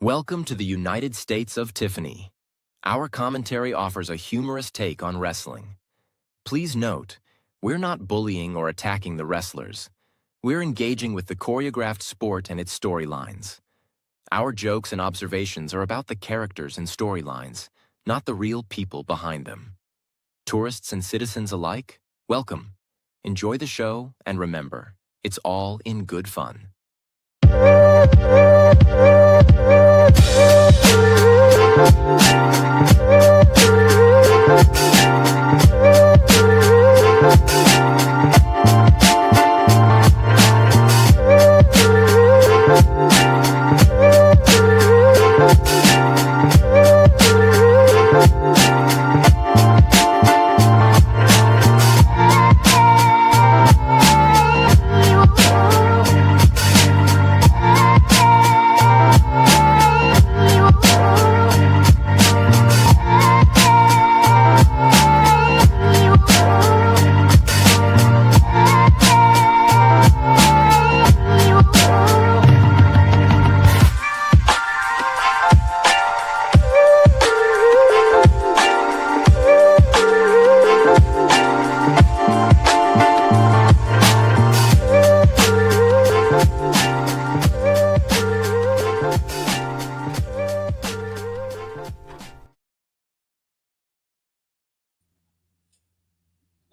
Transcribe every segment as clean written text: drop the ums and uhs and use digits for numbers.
Welcome to the United States of Tiffany. Our commentary offers a humorous take on wrestling. Please note, we're not bullying or attacking the wrestlers. We're engaging with the choreographed sport and its storylines. Our jokes and observations are about the characters and storylines, not the real people behind them. Tourists and citizens alike, welcome. Enjoy the show, and remember, it's all in good fun.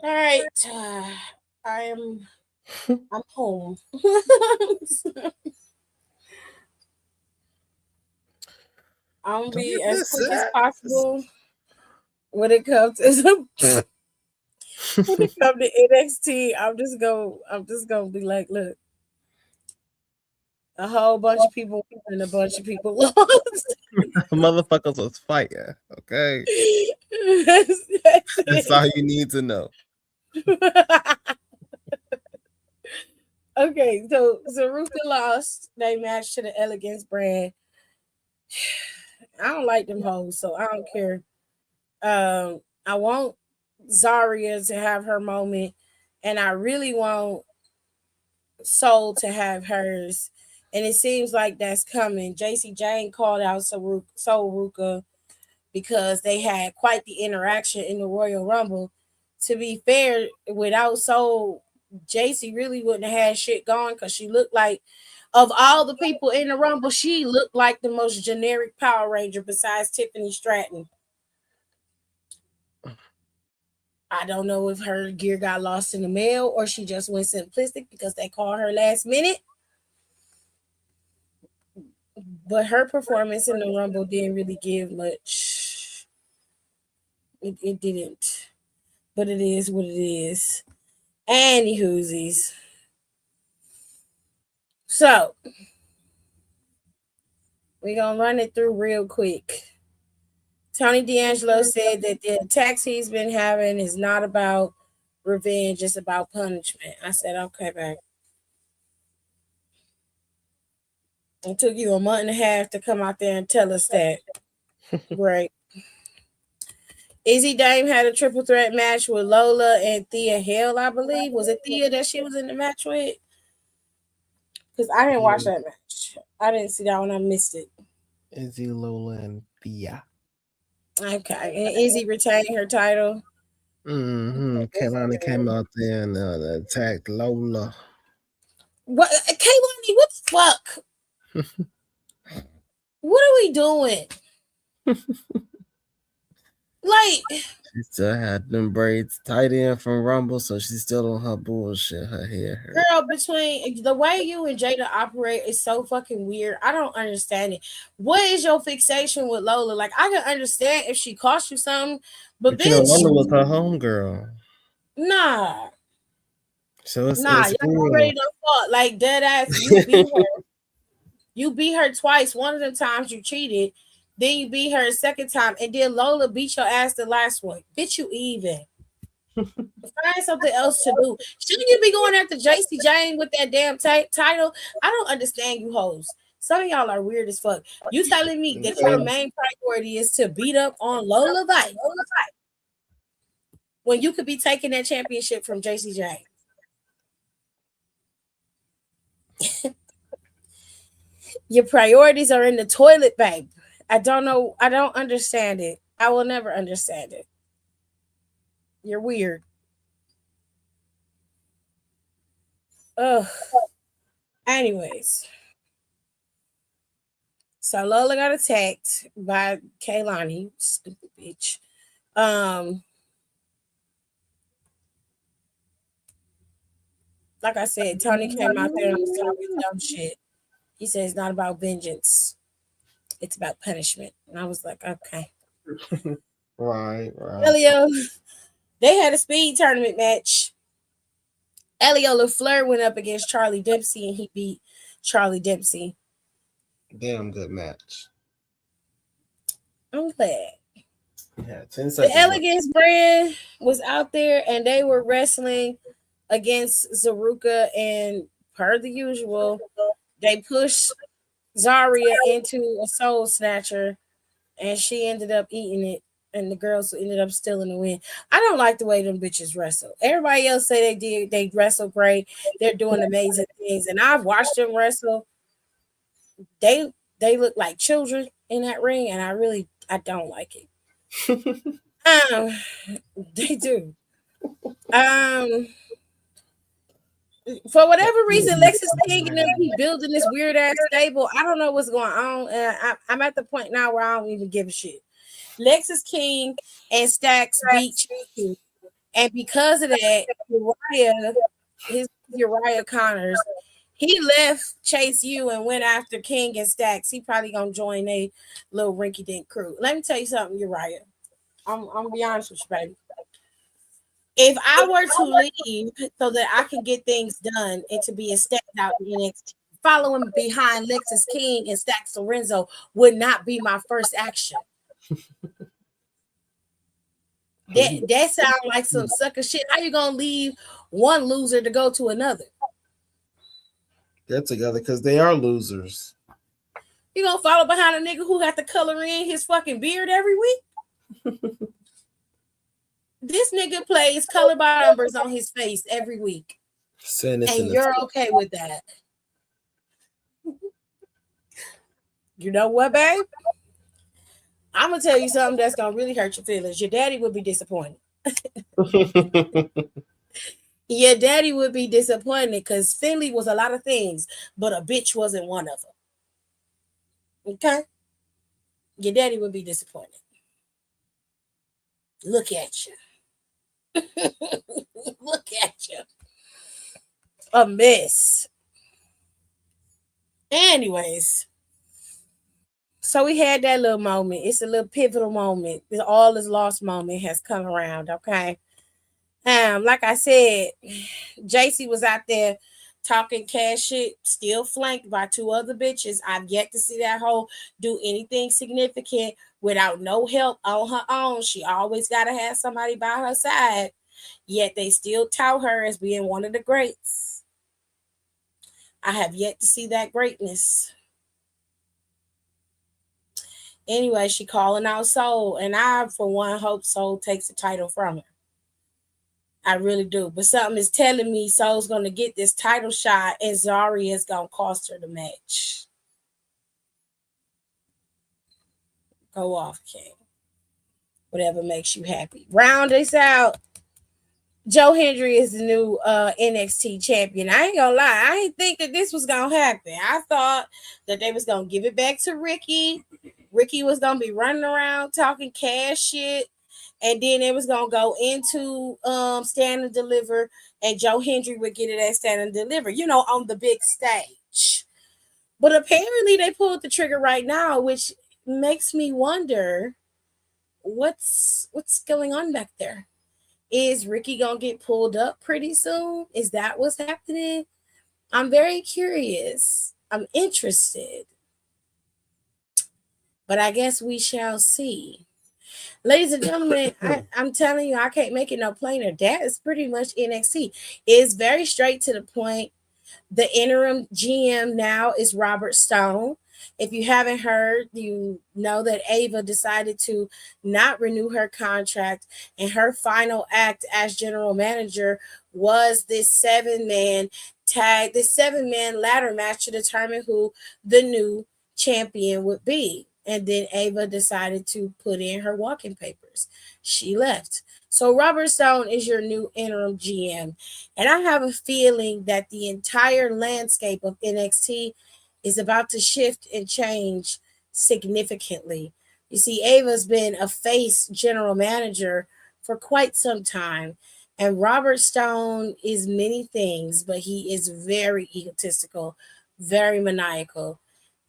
All right, I'm home. I'm gonna be as quick as possible when it comes to when it comes to NXT. I'm just gonna be like, look, a whole bunch of people won and a bunch of people lost. Motherfuckers was fighting. Okay, that's all you need to know. Okay, so Ruther lost. They matched to the Elegance brand. I don't like them hoes, so I don't care. I want Zaria to have her moment, and I really want Soul to have hers. And it seems like that's coming. JC Jane called out Soul Ruka because they had quite the interaction in the Royal Rumble. To be fair, without Soul, JC really wouldn't have had shit going because she looked like, of all the people in the Rumble, she looked like the most generic Power Ranger besides Tiffany Stratton. I don't know if her gear got lost in the mail or she just went simplistic because they called her last minute. But her performance in the Rumble didn't really give much. It didn't. But it is what it is. Anywhoosies. So, we're going to run it through real quick. Tony D'Angelo said that the attacks he's been having is not about revenge, it's about punishment. I said, okay, babe. It took you a month and a half to come out there and tell us that. Great. Izzy Dame had a triple threat match with Lola and Thea Hale, I believe. Was it Thea that she was in the match with? Because I didn't watch that match. I didn't see that one. I missed it. Izzy, Lola, and Thea. Okay. And Izzy retained her title. Kaylani came out there and attacked Lola. What? Kaylani, what the fuck? What are we doing? Like, she still had them braids tight in from Rumble, so she's still on her bullshit. Her hair. Girl, between the way you and Jada operate is so fucking weird. I don't understand it. What is your fixation with Lola? Like, I can understand if she cost you something, but bitch, Lola was her homegirl. Nah. So it's y'all already done fought. Like, dead ass, you beat her. You beat her twice. One of the times you cheated. Then you beat her a second time. And then Lola beat your ass the last one. Bitch, you even. Find something else to do. Shouldn't you be going after JC Jane with that damn title? I don't understand you hoes. Some of y'all are weird as fuck. You telling me that your main priority is to beat up on Lola Vice when you could be taking that championship from JC Jane? Your priorities are in the toilet, babe. I don't know. I don't understand it. I will never understand it. You're weird. Ugh. Anyways, so Lola got attacked by Kaylani, stupid bitch. Um, like I said, Tony came out there and was talking dumb shit. He said it's not about vengeance; it's about punishment. And I was like, okay. Right. Elio, they had a speed tournament match. Elio LaFleur went up against Charlie Dempsey and he beat Charlie Dempsey. Damn good match. I'm glad. Yeah, 10 The seconds. Elegance brand was out there and they were wrestling against Zaruka, and per the usual, they pushed Zaria into a soul snatcher and she ended up eating it. And the girls ended up stealing the win. I don't like the way them bitches wrestle. Everybody else say they wrestle great. They're doing amazing things. And I've watched them wrestle. They look like children in that ring, and I don't like it. um they do. Um for whatever reason, Lexus King and them keep building this weird ass stable. I don't know what's going on. And I'm at the point now where I don't even give a shit. Lexus King and Stacks beat Chase, and because of that, Uriah Connors, he left Chase U and went after King and Stacks. He probably gonna join a little rinky dink crew. Let me tell you something, Uriah. I'm gonna be honest with you, baby. If I were to leave so that I can get things done and to be a step out in NXT, following behind Lexus King and Stacks Lorenzo would not be my first action. That sounds like some sucker shit. How you gonna leave one loser to go to another? Get together because they are losers. You gonna follow behind a nigga who had to color in his fucking beard every week? This nigga plays color by numbers on his face every week. And you're okay with that. You know what, babe? I'm gonna tell you something that's gonna really hurt your feelings. Your daddy would be disappointed. Your daddy would be disappointed because Finley was a lot of things, but a bitch wasn't one of them. Okay? Your daddy would be disappointed. Look at you. Look at you. A mess. Anyways, so we had that little moment. It's a little pivotal moment. All this lost moment has come around, okay? Like I said, JC was out there talking cash shit, still flanked by two other bitches. I've yet to see that hoe do anything significant without no help on her own. She always got to have somebody by her side, yet they still tout her as being one of the greats. I have yet to see that greatness. Anyway, she calling out Soul, and I, for one, hope Soul takes the title from her. I really do. But something is telling me Soul's going to get this title shot and Zarya is going to cost her the match. Go off, King. Whatever makes you happy. Round this out. Joe Hendry is the new NXT champion. I ain't going to lie. I didn't think that this was going to happen. I thought that they was going to give it back to Ricky. Ricky was going to be running around talking cash shit. And then it was gonna go into Stand and Deliver, and Joe Hendry would get it at Stand and Deliver, on the big stage. But apparently they pulled the trigger right now, which makes me wonder what's going on back there. Is Ricky gonna get pulled up pretty soon? Is that what's happening? I'm very curious. I'm interested. But I guess we shall see. Ladies and gentlemen, I'm telling you, I can't make it no plainer. That is pretty much NXT. It's very straight to the point. The interim GM now is Robert Stone. If you haven't heard, you know that Ava decided to not renew her contract, and her final act as general manager was this 7-man ladder match to determine who the new champion would be. And then Ava decided to put in her walking papers. She left. So Robert Stone is your new interim GM. And I have a feeling that the entire landscape of NXT is about to shift and change significantly. You see, Ava's been a face general manager for quite some time. And Robert Stone is many things, but he is very egotistical, very maniacal,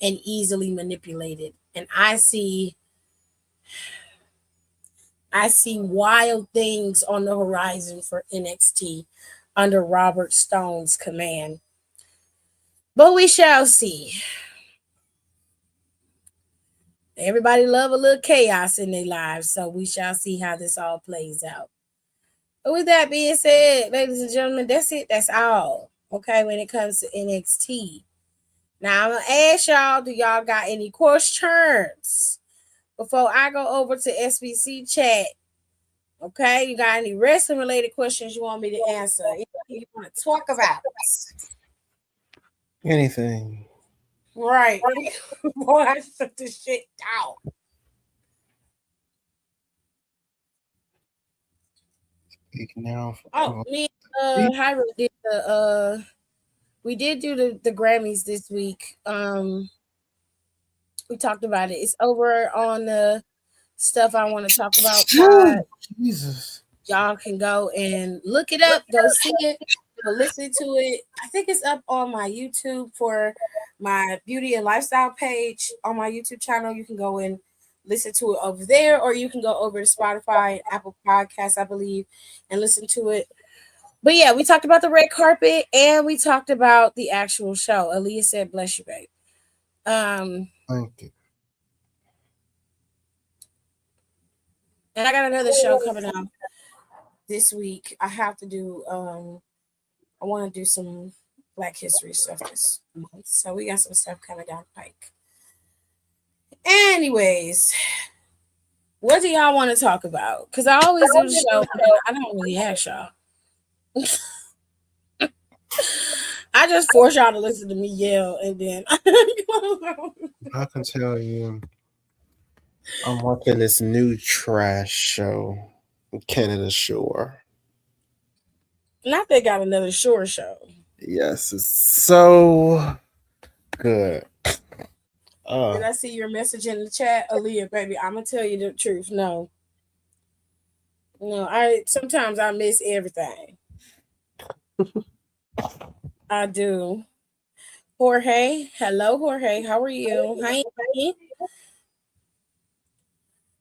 and easily manipulated. And I see wild things on the horizon for NXT under Robert Stone's command. But we shall see. Everybody love a little chaos in their lives, so we shall see how this all plays out. But with that being said, ladies and gentlemen, that's it. That's all. Okay, when it comes to NXT. Now I'm gonna ask y'all, do y'all got any questions before I go over to SBC chat? Okay, you got any wrestling related questions you want me to answer? Anything you want to talk about? Anything. Right. Boy, I shut this shit down. Speaking now. Me Hyra did we did do the Grammys this week. We talked about it. It's over on the stuff I want to talk about. Jesus. Y'all can go and look it up, go see it, go listen to it. I think it's up on my YouTube for my beauty and lifestyle page on my YouTube channel. You can go and listen to it over there, or you can go over to Spotify and Apple Podcasts, I believe, and listen to it. But yeah, we talked about the red carpet and we talked about the actual show. Aaliyah said, "Bless you, babe." Thank you. And I got another show coming out this week. I have to do I want to do some Black History stuff this month. So we got some stuff coming down the pike. Anyways, what do y'all want to talk about? Because I always do the show, but I don't really ask y'all. I just force y'all to listen to me yell, and then I can tell you, I'm watching this new trash show, Canada Shore. Not they got another Shore show. Yes, it's so good. Did I see your message in the chat, Aaliyah, baby? I'm gonna tell you the truth. No, sometimes I miss everything. I do. Jorge, hello, Jorge. How are you? Hi.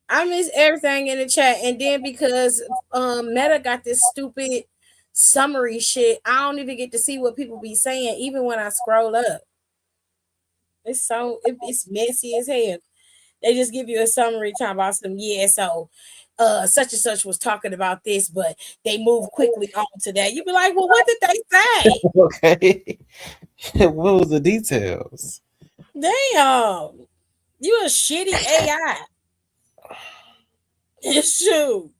I miss everything in the chat, and then because Meta got this stupid summary shit, I don't even get to see what people be saying, even when I scroll up. It's messy as hell. They just give you a summary talking about some so such and such was talking about this, but they move quickly on to that. You be like, well, what did they say? Okay. What was the details? Damn, you a shitty AI. It's true.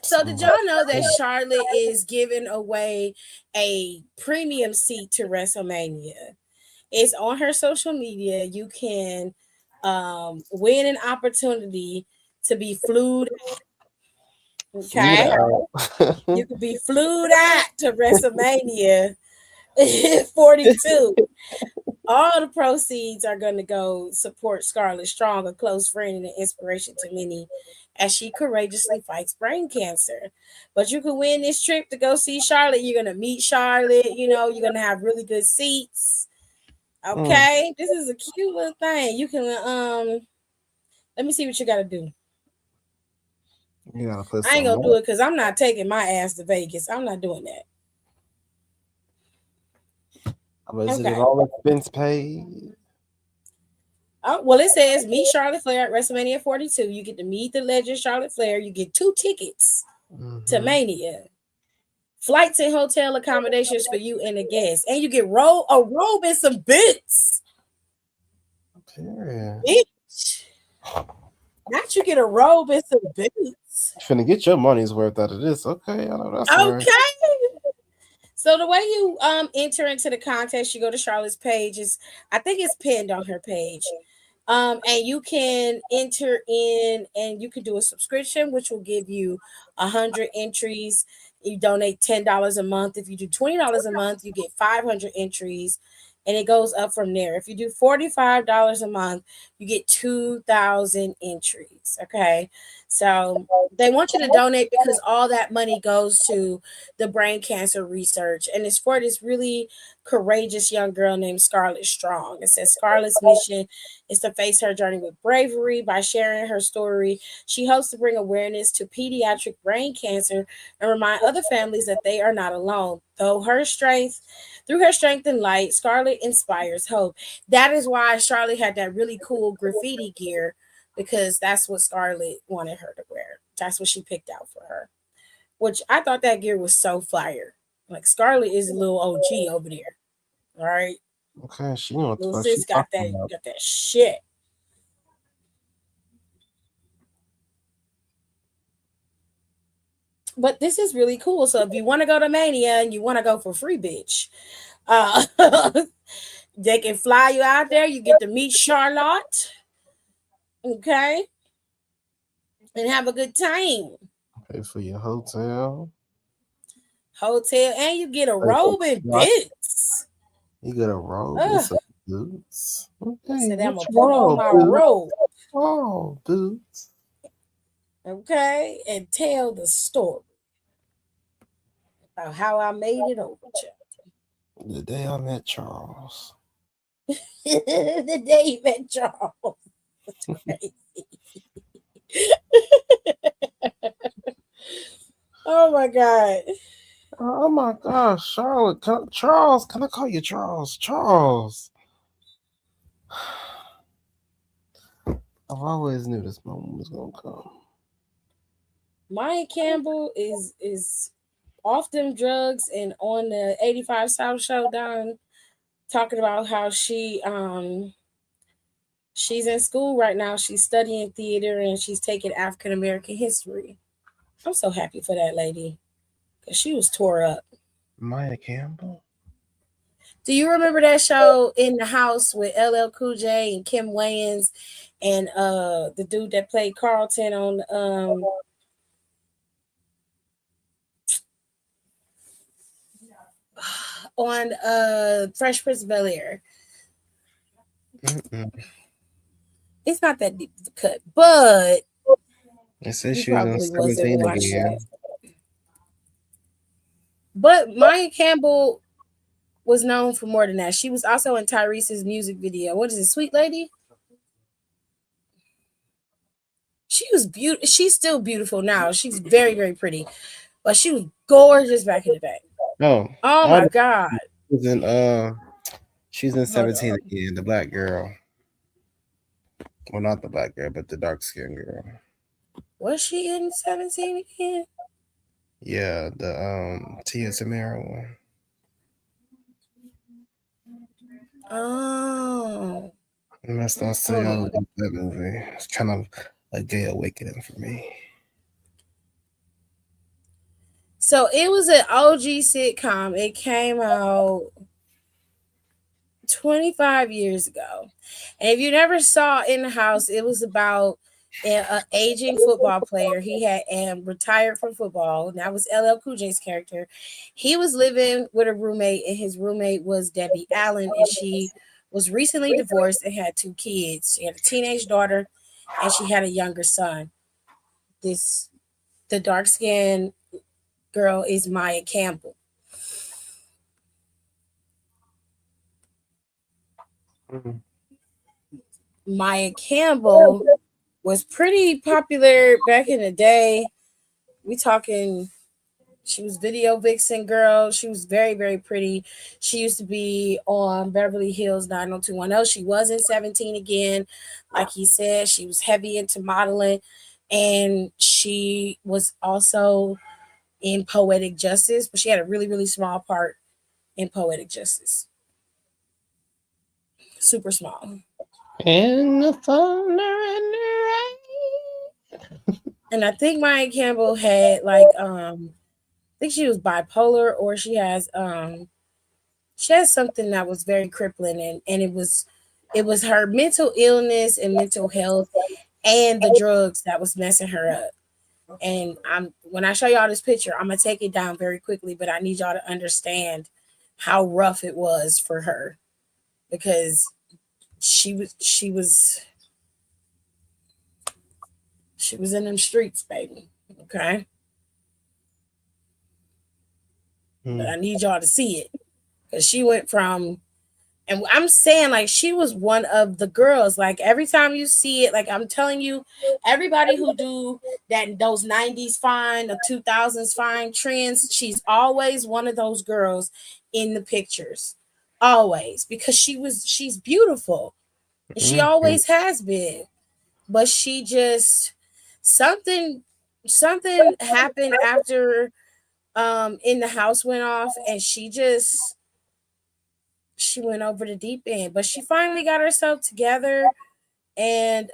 So did y'all know that Charlotte is giving away a premium seat to WrestleMania? It's on her social media. You can win an opportunity to be flued out. Okay. You could be flued out to WrestleMania 42. All the proceeds are going to go support Scarlett Strong, a close friend and an inspiration to many as she courageously fights brain cancer. But you can win this trip to go see Charlotte. You're going to meet Charlotte. You're going to have really good seats. Okay. This is a cute little thing. You can, let me see what you got to do. You gotta put I ain't going to do it because I'm not taking my ass to Vegas. I'm not doing that. Is it all expense paid? Oh, well, it says meet Charlotte Flair at WrestleMania 42. You get to meet the legend Charlotte Flair. You get 2 tickets to Mania. flights and hotel accommodations for you and the guests, and you get a robe and some boots. Period. Bitch. Not you get a robe and some boots. Finna get your money's worth out of this. Okay, I know that's right. Okay. So the way you enter into the contest, you go to Charlotte's page. I think it's pinned on her page. And you can enter in and you can do a subscription, which will give you 100 entries. You donate $10 a month. If you do $20 a month, you get 500 entries, and it goes up from there. If you do $45 a month, you get 2,000 entries. Okay. So they want you to donate because all that money goes to the brain cancer research, and it's for this really courageous young girl named Scarlett Strong. It says Scarlett's mission is to face her journey with bravery. By sharing her story, she hopes to bring awareness to pediatric brain cancer and remind other families that they are not alone. Through her strength and light, Scarlett inspires hope. That is why Charlotte had that really cool graffiti gear, because that's what Scarlett wanted her to wear. That's what she picked out for her. Which I thought that gear was so fire. Like Scarlett is a little OG over there. All right. Okay, she know what the Little fuck she sis got talking about. that shit. But this is really cool. So if you want to go to Mania and you want to go for free, bitch, uh, they can fly you out there. You get to meet Charlotte, okay, and have a good time. Pay for your hotel. And you get a Pay for robe and flight. boots. You get a robe and Ugh. some boots. Okay, Said I'm what gonna you put on want, my boots? robe, Oh, boots. okay, and tell the story about how I made it over to The day I met Charles. the day you met Charles. That's crazy. Oh my god. Oh my gosh, Charlotte, Charles, can I call you Charles? Charles. I've always knew this moment was gonna come. Maya Campbell is off them drugs and on the 85 South show down talking about how she's in school right now. She's studying theater and she's taking African American history. I'm so happy for that lady because she was tore up. Maya Campbell? Do you remember that show In the House with LL Cool J and Kim Wayans and the dude that played Carlton on Fresh Prince of Bel-Air? Mm-mm. It's not that deep of a cut, but It says you she was in probably wasn't 17 watching again. it. But Maya Campbell was known for more than that. She was also in Tyrese's music video. What is it, Sweet Lady? She was beautiful. She's still beautiful now. She's very, very pretty. But she was gorgeous back in the day. Oh, Oh my God. she's in 17 again, the black girl. Well, not the black girl, but the dark skinned girl. Was she in 17 again? Yeah, the Tia Tamara one. Oh. And that's not saying I love that movie. It's kind of a gay awakening for me. So it was an OG sitcom. It came out 25 years ago. And if you never saw In the House, it was about an aging football player. He had retired from football. And that was LL Cool J's character. He was living with a roommate, and his roommate was Debbie Allen, and she was recently divorced and had 2 kids. She had a teenage daughter, and she had a younger son. The dark-skinned girl is Maya Campbell. Mm-hmm. Maya Campbell was pretty popular back in the day. We talking, she was video vixen girl. She was very, very pretty. She used to be on Beverly Hills 90210. She was in 17 again. Like he said, she was heavy into modeling. And she was also in Poetic Justice, but she had a really, really small part in Poetic Justice. Super small. In the thunder and the rain. And I think Maya Campbell had like I think she was bipolar, or she has something that was very crippling, and it was her mental illness and mental health and the drugs that was messing her up. And when I show y'all this picture, I'm gonna take it down very quickly, but I need y'all to understand how rough it was for her, because she was in them streets, baby. Okay. But I need y'all to see it, because she went from, and I'm saying, like, she was one of the girls. Like, every time you see it, like, I'm telling you, everybody who do that, those 90s fine, the 2000s fine trends, she's always one of those girls in the pictures. Always. Because she's beautiful. And she always has been. But she just, something happened after In the House went off, and she went over the deep end. But she finally got herself together, and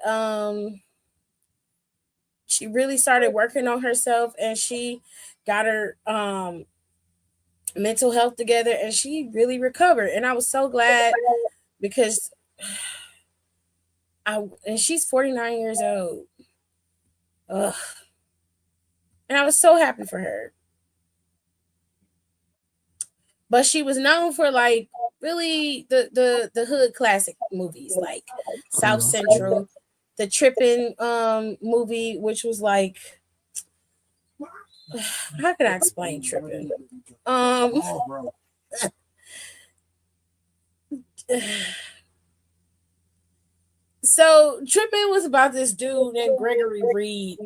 she really started working on herself, and she got her mental health together, and she really recovered. And I was so glad, because and she's 49 years old. Ugh. And I was so happy for her. But she was known for, like, really the hood classic movies, like South Central, the Trippin' movie, which was like, how can I explain Trippin'? So Trippin' was about this dude named Gregory Reed,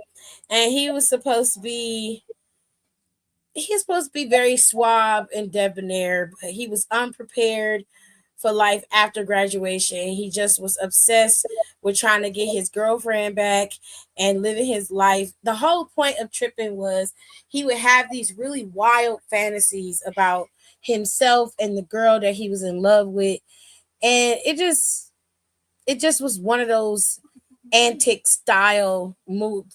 and he's supposed to be very suave and debonair, but he was unprepared for life after graduation. He just was obsessed with trying to get his girlfriend back and living his life. The whole point of Trippin' was he would have these really wild fantasies about himself and the girl that he was in love with. And it just was one of those antic style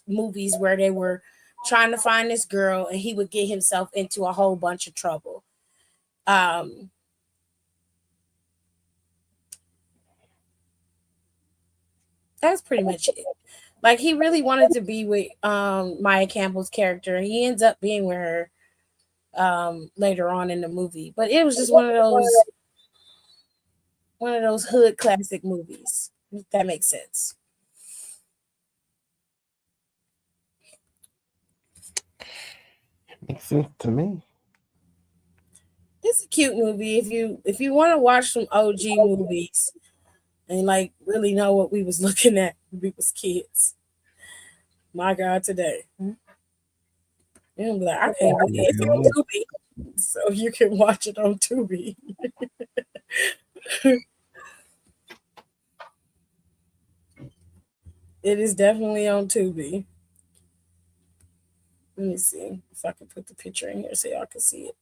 movies where they were trying to find this girl, and he would get himself into a whole bunch of trouble. That's pretty much it. Like, he really wanted to be with Maya Campbell's character. He ends up being with her later on in the movie. But it was just one of those hood classic movies, if that makes sense. Makes sense to me. It's a cute movie if you want to watch some OG movies and, like, really know what we was looking at when we was kids. My God, today. You'll be like, I can't believe it's on Tubi. So you can watch it on Tubi. It is definitely on Tubi. Let me see if I can put the picture in here so y'all can see it.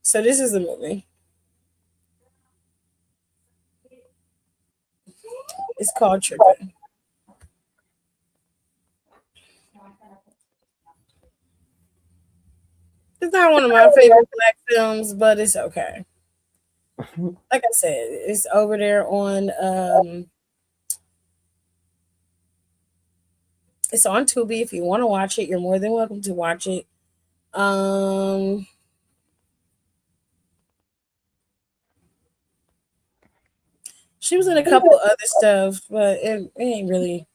So this is the movie. It's called Trippin'. It's not one of my favorite black films, but it's okay. Like I said, it's over there on it's on Tubi. If you want to watch it, you're more than welcome to watch it. She was in a couple of other stuff, but it ain't really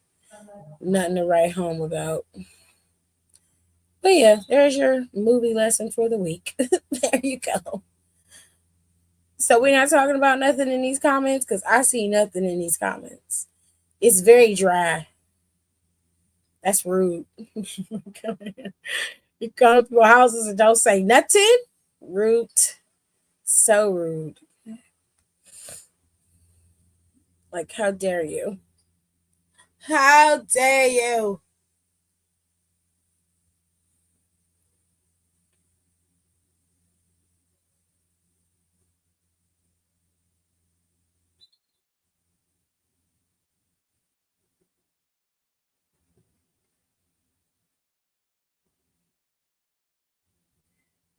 nothing to write home about. But yeah, there's your movie lesson for the week. There you go. So we're not talking about nothing in these comments, because I see nothing in these comments. It's very dry. That's rude. You come to houses and don't say nothing. Rude. So rude. Like, how dare you? How dare you?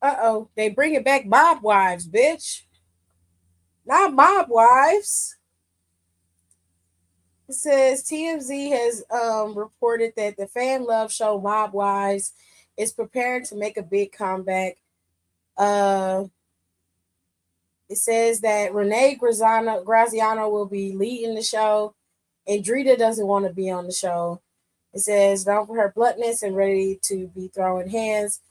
Uh-oh, they bringing back mob wives, bitch. Not mob wives. It says TMZ has reported that the fan love show Mob Wives is preparing to make a big comeback. Uh, it says that Graziano will be leading the show, and Drita doesn't want to be on the show. It says known for her bluntness and ready to be throwing hands.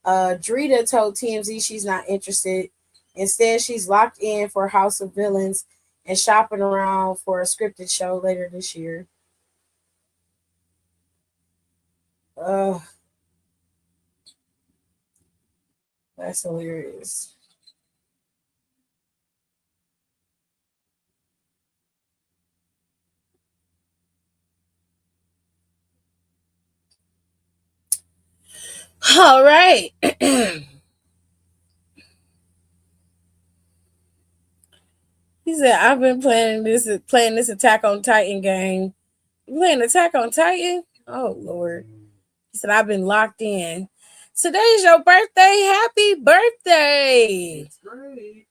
Drita told TMZ she's not interested. Instead, she's locked in for House of Villains and shopping around for a scripted show later this year. Uh, that's hilarious. All right. He said, "I've been playing this Attack on Titan game. You playing Attack on Titan? Oh Lord." He said, "I've been locked in. Today's your birthday. Happy birthday!" It's great.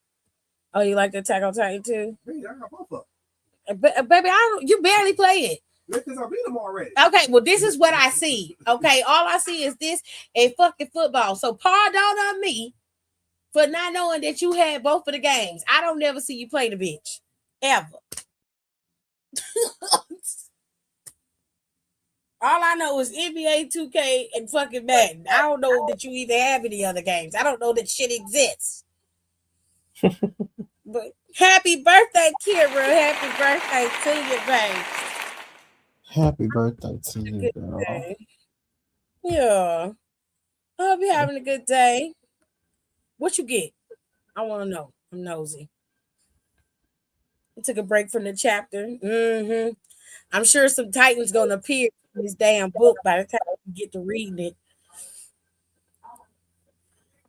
Oh, you like the Attack on Titan too? Hey, I got both of Baby, you barely play it. them. Because I beat them already. Okay, well, this is what I see. Okay, all I see is this and fucking football. So pardon on me for not knowing that you had both of the games. I don't never see you play the bitch. Ever. All I know is NBA 2K and fucking Madden. I don't know that you even have any other games. I don't know that shit exists. But happy birthday, Kira. Happy birthday to you, babe. Happy birthday to you, Good girl. day. Yeah. I hope you're having a good day. What you get? I want to know. I'm nosy. I took a break from the chapter. I'm sure some Titans gonna appear in this damn book by the time we get to reading it.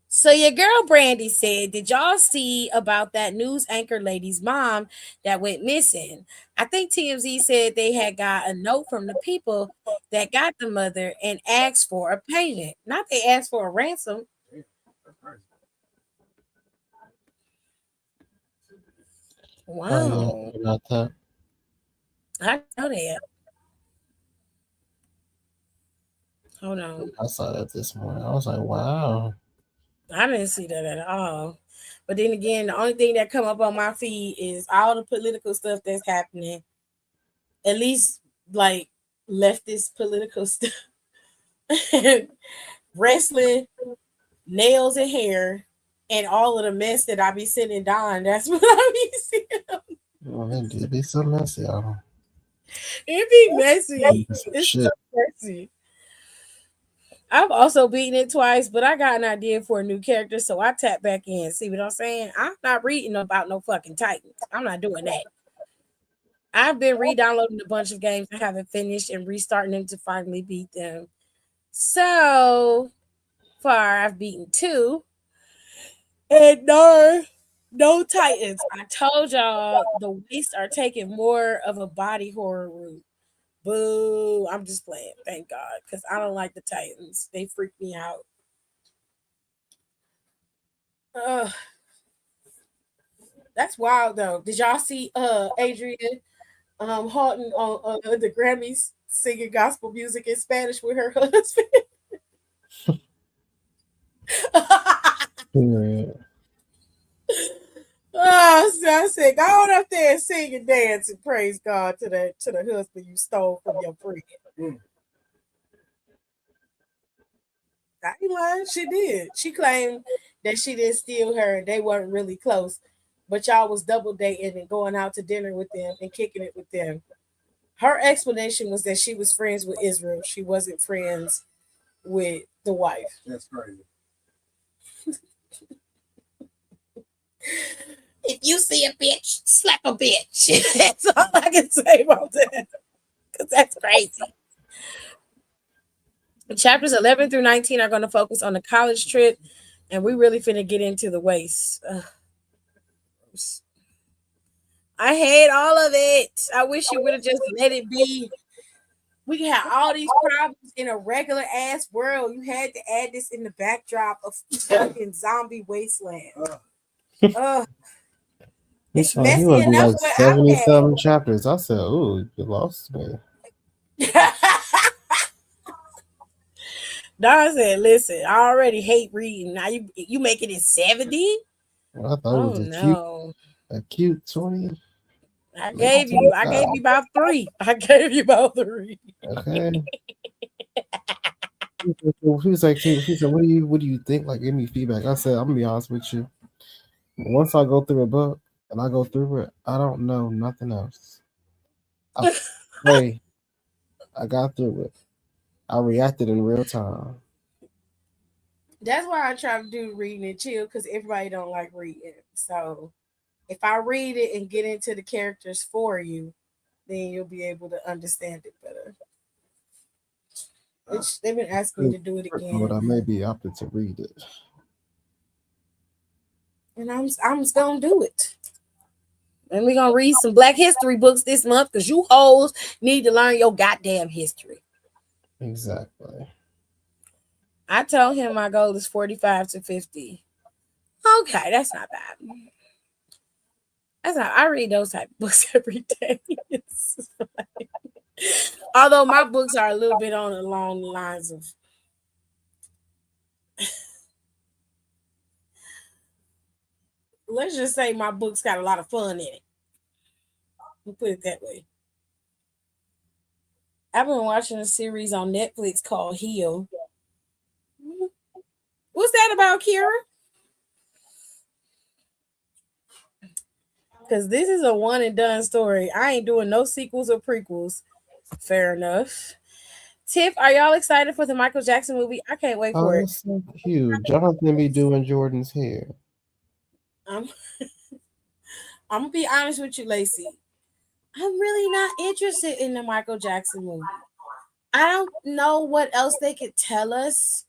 So your girl Brandy said, "Did y'all see about that news anchor lady's mom that went missing?" I think TMZ said they had got a note from the people that got the mother and asked for a payment. Not they asked for a ransom. Wow. Oh, yeah, about that. I know that. Hold on. I saw that this morning. I was like, wow. I didn't see that at all. But then again, the only thing that come up on my feed is all the political stuff that's happening. At least like leftist political stuff. Wrestling, nails and hair, and all of the mess that I be sitting down. That's what I be seeing. Well, it did be so messy. It be messy. It's Shit. so messy. I've also beaten it twice, but I got an idea for a new character, so I tap back in. See what I'm saying? I'm not reading about no fucking Titans. I'm not doing that. I've been re-downloading a bunch of games I haven't finished and restarting them to finally beat them. So far, I've beaten 2. And no Titans. I told y'all the Wastes are taking more of a body horror route. Boo. I'm just playing. Thank God. Because I don't like the Titans. They freak me out. That's wild though. Did y'all see Adrian Houghton on the Grammys singing gospel music in Spanish with her husband? Oh, so I said, go on up there and sing and dance and praise God to the husband you stole from your friend. I ain't lying, she did. She claimed that she didn't steal her. They weren't really close, but y'all was double dating and going out to dinner with them and kicking it with them. Her explanation was that she was friends with Israel. She wasn't friends with the wife. That's crazy. If you see a bitch, slap a bitch. That's all I can say about that. That's crazy. Chapters 11 through 19 are going to focus on the college trip, and we really finna get into the waste. I hate all of it. I wish you would have just let it be. We can have all these problems in a regular ass world. You had to add this in the backdrop of fucking zombie wasteland. It's He messy was enough like without 77 chapters. I said, "Ooh, you lost me." that. Don said, "Listen, I already hate reading. Now you making it 70? I thought Oh it was no." a cute 20. I Maybe gave you 25. about 3. I gave you about 3. Okay. He said, what do you think? Like, give me feedback. I said, I'm gonna be honest with you. Once I go through a book and I go through it, I don't know nothing else. I pray I got through it. I reacted in real time. That's why I try to do reading and chill, because everybody don't like reading. So if I read it and get into the characters for you, then you'll be able to understand it better. Which they've been asking me to do it But I again, may be opted to read it. and I'm just gonna do it. And we're gonna read some Black History books this month, because you hoes need to learn your goddamn history. Exactly. I told him my goal is 45 to 50. Okay, that's not bad. That's not. I read those type of books every day. Although my books are a little bit along the lines of, let's just say my books got a lot of fun in it. We'll put it that way. I've been watching a series on Netflix called Heal. What's that about, Kira? Because this is a one and done story. I ain't doing no sequels or prequels. Fair enough. Tiff, are y'all excited for the Michael Jackson movie? I can't wait for Oh, it. that's so cute. Jonathan be doing Jordan's hair. I'm gonna be honest with you, Lacey. I'm really not interested in the Michael Jackson movie. I don't know what else they could tell us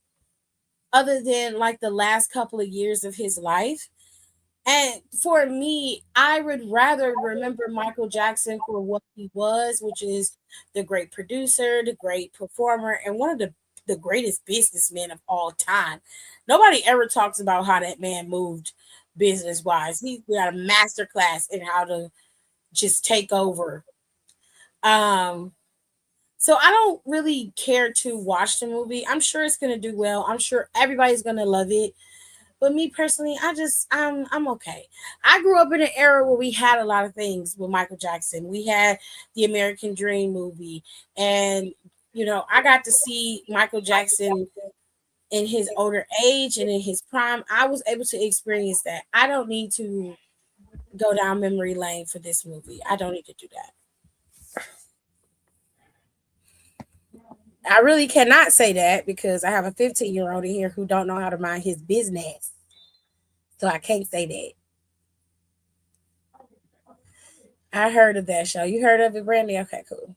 other than like the last couple of years of his life. And for me, I would rather remember Michael Jackson for what he was, which is the great producer, the great performer, and one of the greatest businessmen of all time. Nobody ever talks about how that man moved business wise. He got a master class in how to just take over. So I don't really care to watch the movie. I'm sure it's gonna do well. I'm sure everybody's gonna love it. But me personally, I'm okay. I grew up in an era where we had a lot of things with Michael Jackson. We had the American Dream movie, and I got to see Michael Jackson in his older age and in his prime. I was able to experience that. I don't need to go down memory lane for this movie. I don't need to do that. I really cannot say that because I have a 15-year-old in here who don't know how to mind his business. So I can't say that. I heard of that show. You heard of it, Brandy? Okay, cool.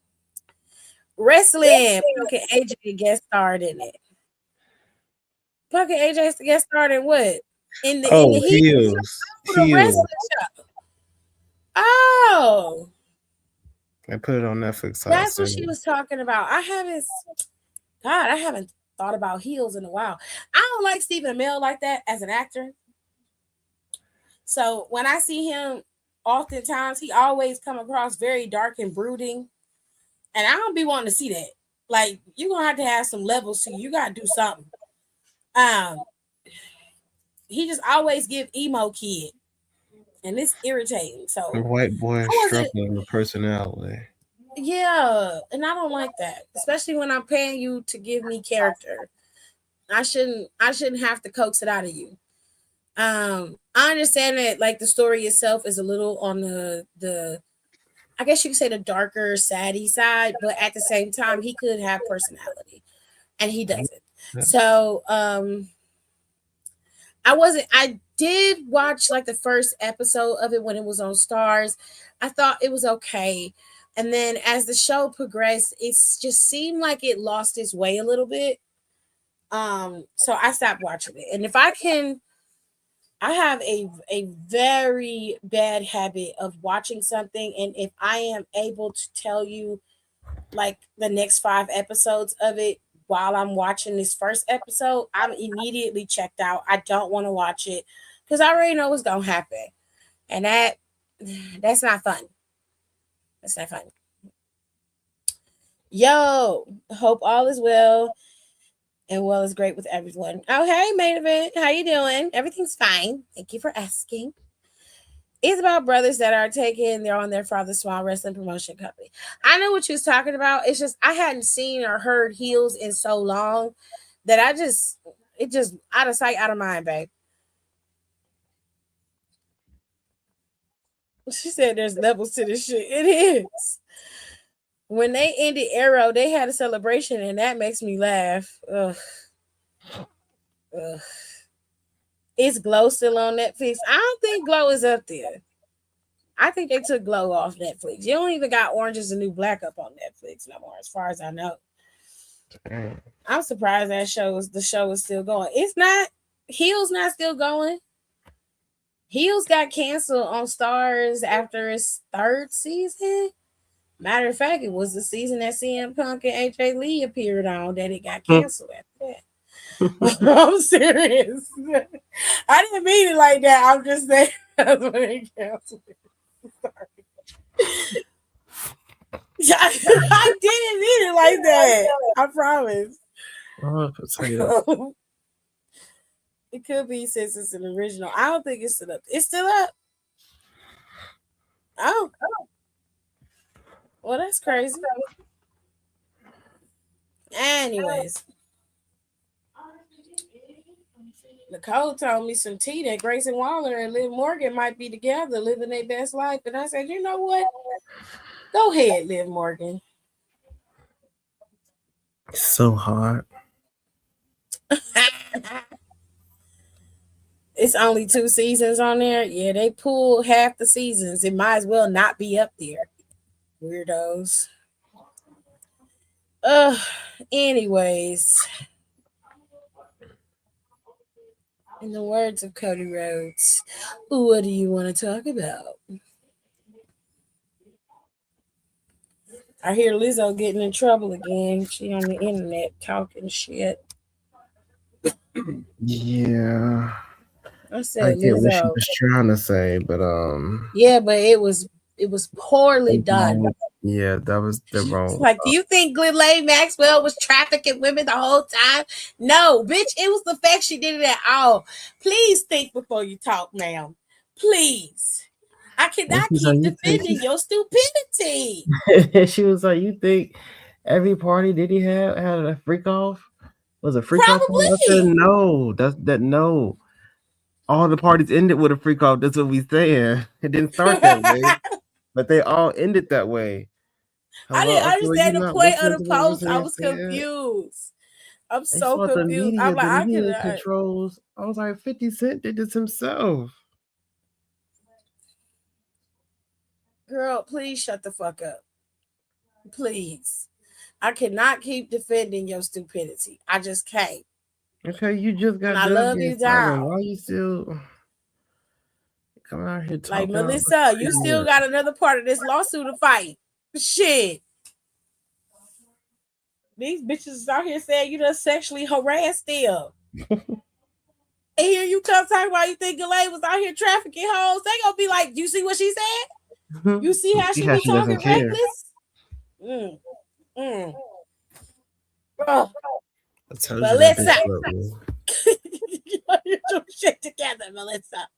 Wrestling. Pumpkin AJ guest starred in it. Pumpkin AJ guest starred in what? In the Heat Heels. show, the wrestling show. Oh. I put it on Netflix. That's what she was talking about. I haven't thought about Heels in a while. I don't like Stephen Amell like that as an actor. So when I see him, oftentimes he always come across very dark and brooding. And I don't be wanting to see that. Like, you're gonna have to have some levels to you. You gotta do something. He just always give emo kid. And it's irritating. So the white boy struggling with personality. Yeah, and I don't like that, especially when I'm paying you to give me character. I shouldn't have to coax it out of you. I understand that like the story itself is a little on the I guess you could say the darker, saddy side, but at the same time, he could have personality, and he doesn't. So, I did watch like the first episode of it when it was on Stars. I thought it was okay. And then as the show progressed, it's just seemed like it lost its way a little bit. So I stopped watching it. And if I have a very bad habit of watching something, and if I am able to tell you like the next 5 episodes of it while I'm watching this first episode, I'm immediately checked out. I don't want to watch it because I already know what's gonna happen. And that's not fun. That's not fun. Yo, hope all is well and well is great with everyone. Oh, hey, main event. How you doing? Everything's fine. Thank you for asking. It's about brothers that are taking their on their father's small wrestling promotion company. I know what you was talking about. It's just I hadn't seen or heard heels in so long that it just out of sight, out of mind, babe. She said there's levels to this shit. It is. When they ended Arrow, they had a celebration, and that makes me laugh. Ugh. Ugh. Is Glow still on Netflix? I don't think Glow is up there. I think they took Glow off Netflix. You don't even got Orange is the New Black up on Netflix no more, as far as I know. I'm surprised the show is still going. It's not. Heels not still going. Heels got canceled on Stars after its 3rd season. Matter of fact, it was the season that CM Punk and AJ Lee appeared on that it got canceled after that. I'm serious. I didn't mean it like that. I'm just saying that's when it canceled. I didn't mean it like that. I promise. It could be since it's an original. I don't think it's still up. It's still up. Oh. Well, that's crazy. Anyways. Nicole told me some tea that Grayson Waller and Liv Morgan might be together living their best life. And I said, you know what? Go ahead, Liv Morgan. It's so hard. It's only 2 seasons on there. Yeah, they pulled half the seasons. It might as well not be up there. Weirdos. Anyways. In the words of Cody Rhodes, what do you want to talk about? I hear Lizzo getting in trouble again. She on the internet talking shit. Yeah. I said I get what she Lizzo. was trying to say, but Yeah, but it was poorly done. Yeah, that was the wrong. Like, do you think Ghislaine Maxwell was trafficking women the whole time? No, bitch, it was the fact she did it at all. Please think before you talk, ma'am. Please. I cannot keep defending your stupidity. She was like, you think every party did he had a freak off? Was a freak off? I said, no. No. All the parties ended with a freak off. That's what we saying. It didn't start that way, but they all ended that way. Hello? I didn't understand the point of the post. I was confused. I'm so confused. I'm like, I cannot. Controls. I was like, 50 Cent did this himself. Girl, please shut the fuck up. Please. I cannot keep defending your stupidity. I just can't. Okay, you just got. I love you down. Why you still coming out here talking? Like, Melissa, you still got another part of this lawsuit to fight. Shit. These bitches out here saying you done sexually harassed them. And here you come talking about you think Ghislaine was out here trafficking hoes. They gonna be like, you see what she said? You see how she be talking reckless? Bro. Melissa. Get your shit together, Melissa.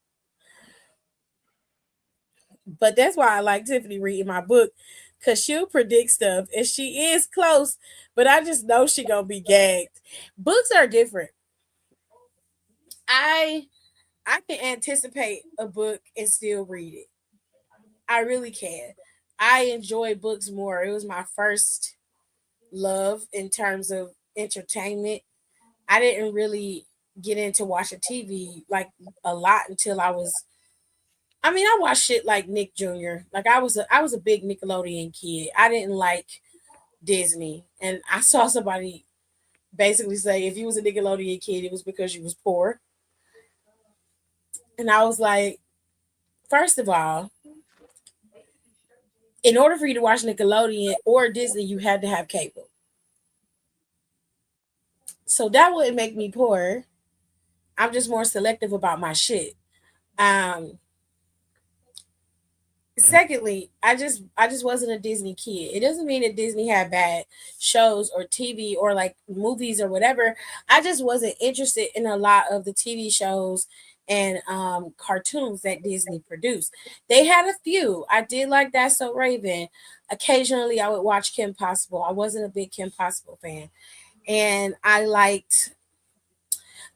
But that's why I like Tiffany reading my book, because she'll predict stuff, and she is close, but I just know she gonna be gagged. Books are different. I can anticipate a book and still read it. I really can. I enjoy books more. It was my first love in terms of entertainment. I didn't really get into watching TV like a lot until I was I mean, I watched shit like Nick Jr. Like I was a big Nickelodeon kid. I didn't like Disney, and I saw somebody basically say if you was a Nickelodeon kid, it was because you was poor. And I was like, first of all, in order for you to watch Nickelodeon or Disney, you had to have cable. So that wouldn't make me poor. I'm just more selective about my shit. Um, Secondly, I just wasn't a Disney kid. It doesn't mean that Disney had bad shows or TV or like movies or whatever. I just wasn't interested in a lot of the TV shows and cartoons that Disney produced. They had a few. I did like That So Raven. Occasionally I would watch Kim Possible. I wasn't a big Kim Possible fan. And I liked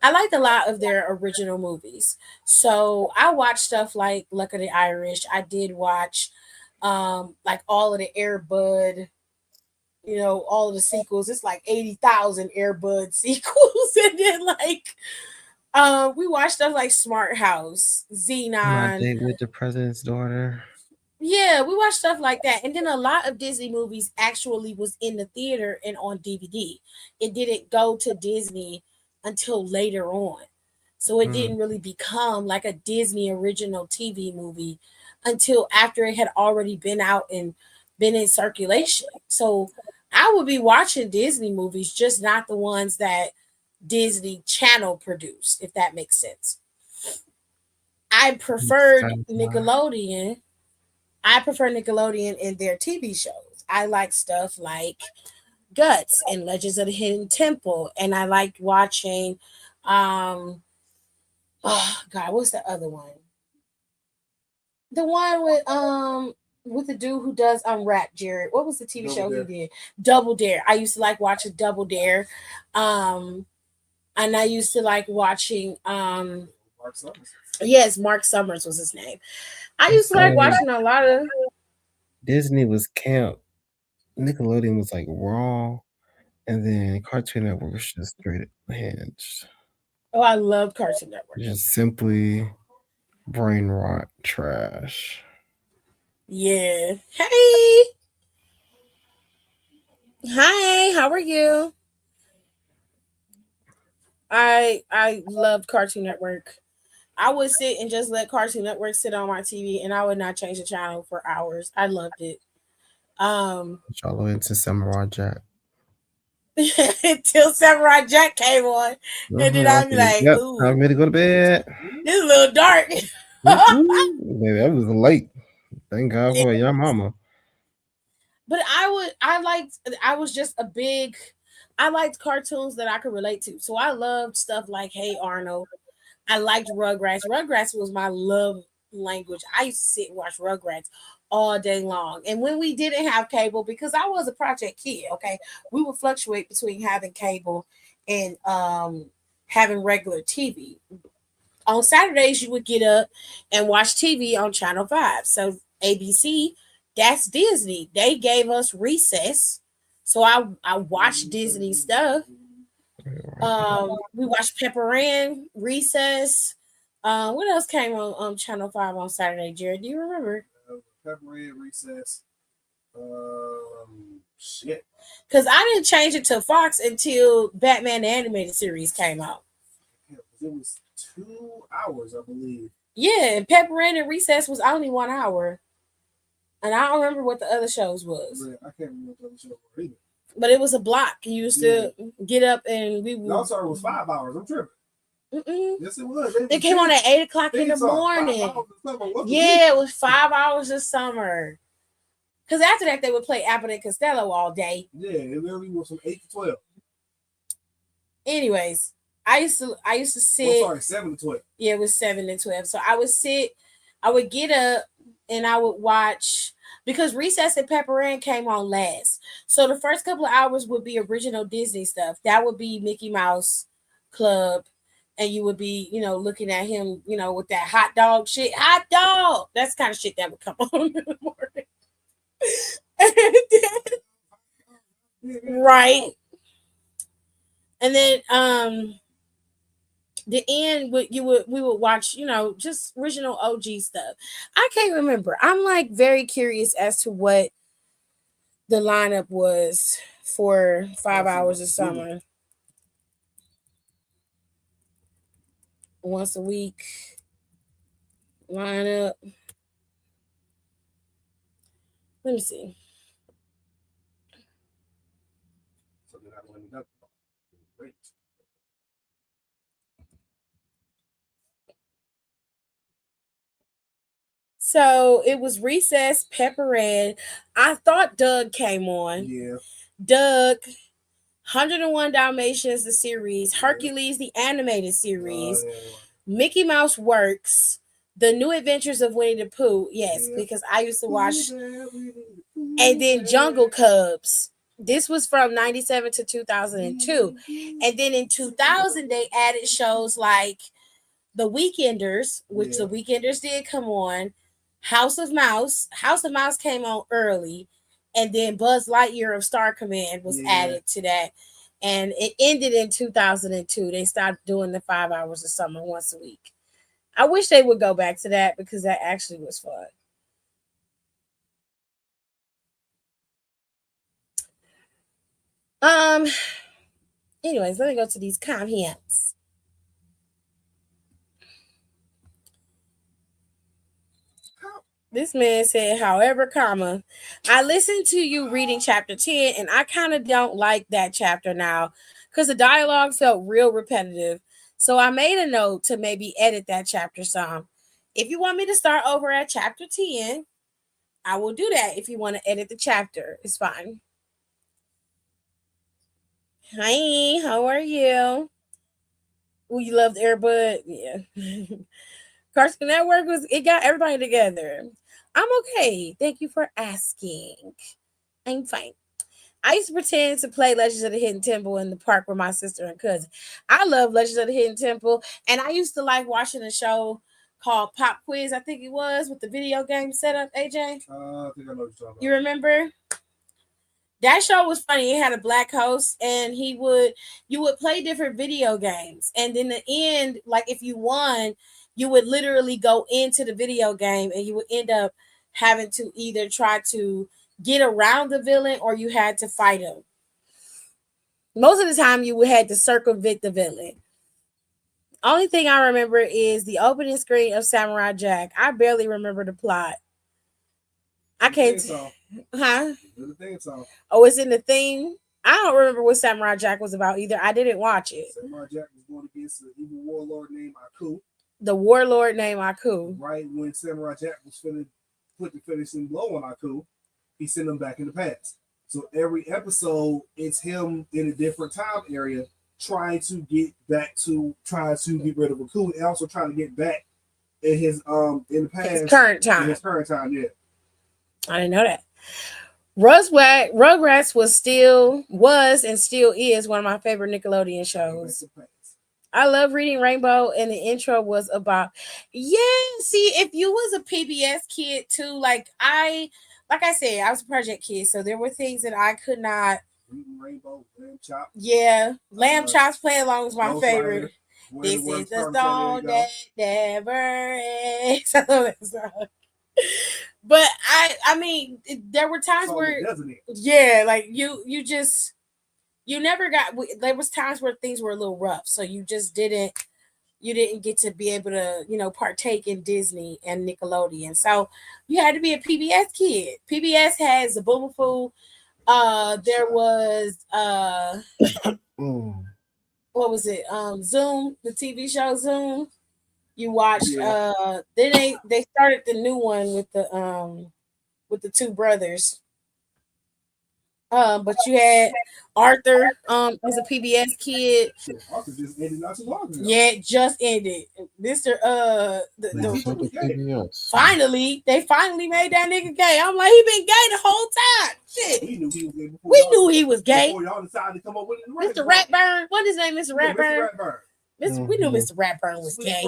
a lot of their original movies. So I watched stuff like Luck of the Irish. I did watch like all of the Air Bud, all of the sequels. It's like 80,000 Air Bud sequels. And then like we watched stuff like Smart House, My Xenon. Date with the President's Daughter. Yeah, we watched stuff like that. And then a lot of Disney movies actually was in the theater and on DVD. It didn't go to Disney until later on. So it Mm. didn't really become like a Disney original TV movie until after it had already been out and been in circulation. So I would be watching Disney movies, just not the ones that Disney Channel produced, if that makes sense. I preferred Sci-fi. Nickelodeon. I prefer Nickelodeon in their TV shows. I like stuff like Guts and Legends of the Hidden Temple, and I liked watching. Oh God, what's the other one? The one with the dude who does Unwrap, Jared. What was the TV Double show he Dare. did? Double Dare. I used to like watching Double Dare, um, and I used to like watching. Mark Summers. Yes, Mark Summers was his name. I used to like So watching a lot of. Disney was camp. Nickelodeon was like raw, and then Cartoon Network was just straight hinged. Oh, I love Cartoon Network. Just simply brain rot trash. Yeah. Hey. Hi. How are you? I loved Cartoon Network. I would sit and just let Cartoon Network sit on my TV, and I would not change the channel for hours. I loved it. Um, All the way into Samurai Jack. until Samurai Jack came on, and then I was I'd be like, like, yep, time "Ooh, for me to go to bed. this is a little dark." Baby, that was late. Thank God Yeah. for your mama. But I was just a big, I liked cartoons that I could relate to. So I loved stuff like Hey Arnold. I liked Rugrats. Rugrats was my love language. I used to sit and watch Rugrats all day long. And when we didn't have cable, because I was a project kid, okay, we would fluctuate between having cable and having regular TV. On Saturdays, you would get up and watch TV on Channel 5. So ABC, that's Disney. They gave us Recess. So I watched Disney stuff. We watched Pepper Ann, Recess. What else came on Channel 5 on Saturday, Jared? Do you remember? Pepper Recess. Shit. Because I didn't change it to Fox until Batman the Animated Series came out. Yeah, 'cause it was 2 hours, I believe. Yeah, and Pepper Ann and Recess was only 1 hour. And I don't remember what the other shows was. But I can't remember what the show was either. But it was a block. You used to get up and we would. No, I'm sorry, it was 5 hours. I'm tripping. Mm-mm. Yes, it was. It came on at 8 o'clock in the morning. Yeah, it was 5 hours of summer. Because after that, they would play Abbott and Costello all day. Yeah, it literally was from 8 to 12. Anyways, I used to sit. Oh, sorry, 7 to 12. Yeah, it was 7 and 12. So I would sit. I would get up and I would watch because Recess and Pepper Ann came on last. So the first couple of hours would be original Disney stuff. That would be Mickey Mouse Club. And you would be, looking at him, with that hot dog shit. Hot dog! That's the kind of shit that would come on in the morning. Right. And then The end we would watch, just original OG stuff. I can't remember. I'm like very curious as to what the lineup was for 5 hours of summer. Once a week lineup. Let me see. So then I went up. Great. So it was Recess, Pepper Red. I thought Doug came on. Yeah. Doug, 101 Dalmatians, the series, Hercules, the animated series, Mickey Mouse Works, The New Adventures of Winnie the Pooh. Yes, because I used to watch. And then Jungle Cubs. This was from 97 to 2002. And then in 2000, they added shows like The Weekenders, which The Weekenders did come on. House of Mouse. House of Mouse came on early. And then Buzz Lightyear of Star Command was added to that. And it ended in 2002. They stopped doing the 5 hours of summer once a week. I wish they would go back to that because that actually was fun. Anyways, let me go to these comments. This man said, however, comma, I listened to you reading chapter 10, and I kind of don't like that chapter now because the dialogue felt real repetitive. So I made a note to maybe edit that chapter some. If you want me to start over at chapter 10, I will do that. If you want to edit the chapter, it's fine. Hi, how are you? Oh, you loved Airbud? Yeah. Cartoon Network it got everybody together. I'm okay. Thank you for asking. I'm fine. I used to pretend to play Legends of the Hidden Temple in the park with my sister and cousin. I love Legends of the Hidden Temple, and I used to like watching a show called Pop Quiz, I think it was, with the video game setup, AJ. I think I know what you're talking about. You remember? That show was funny. It had a black host, and you would play different video games, and in the end, like if you won, you would literally go into the video game, and you would end up having to either try to get around the villain or you had to fight him. Most of the time, you would have to circumvent the villain. Only thing I remember is the opening screen of Samurai Jack. I barely remember the plot. I can't. Huh? Oh, it's in the theme. I don't remember what Samurai Jack was about either. I didn't watch it. Samurai Jack was going against an evil warlord named Aku. The warlord named Aku. Right when Samurai Jack was finna put the finishing blow on Aku, he sent him back in the past. So every episode, it's him in a different time area trying to get rid of Aku, and also trying to get back in his in the past, his current time. In his current time, yeah. I didn't know that. Rugrats was and still is one of my favorite Nickelodeon shows. I love reading Rainbow, and the intro was about see, if you was a PBS kid too, like I said, I was a project kid, so there were things that I could not. Rainbow, Lamb Chop. Yeah, Lamb Chops Play Along was my favorite. This is the song that never ends. I love that song. But I mean, there were times where, like you never got. There was times where things were a little rough, so you just didn't get to be able to partake in Disney and Nickelodeon. So you had to be a PBS kid. PBS has the Boomafoo. There was what was it? Zoom, the TV show Zoom. You watched then they started the new one with the two brothers. But you had Arthur as a PBS kid. Arthur just ended not too long ago. Yeah, it just ended. Mr. Finally, they finally made that nigga gay. I'm like, he been gay the whole time. Shit. We knew he was gay before. We knew he was gay. Before y'all decided to come up with it. Mr. Ratburn. What is his name? Mr. Ratburn? Mr. Ratburn. We knew Mr. Ratburn was gay.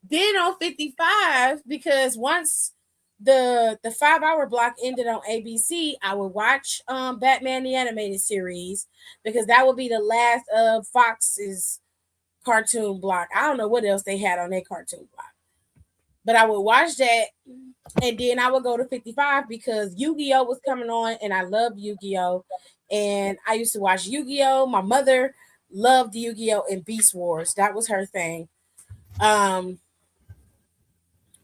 Then on 55, because once the 5 hour block ended on ABC, I would watch Batman the Animated Series because that would be the last of Fox's cartoon block. I don't know what else they had on their cartoon block, but I would watch that, and then I would go to 55 because Yu-Gi-Oh was coming on, and I loved Yu-Gi-Oh, and I used to watch Yu-Gi-Oh. My mother loved Yu-Gi-Oh and Beast Wars. That was her thing.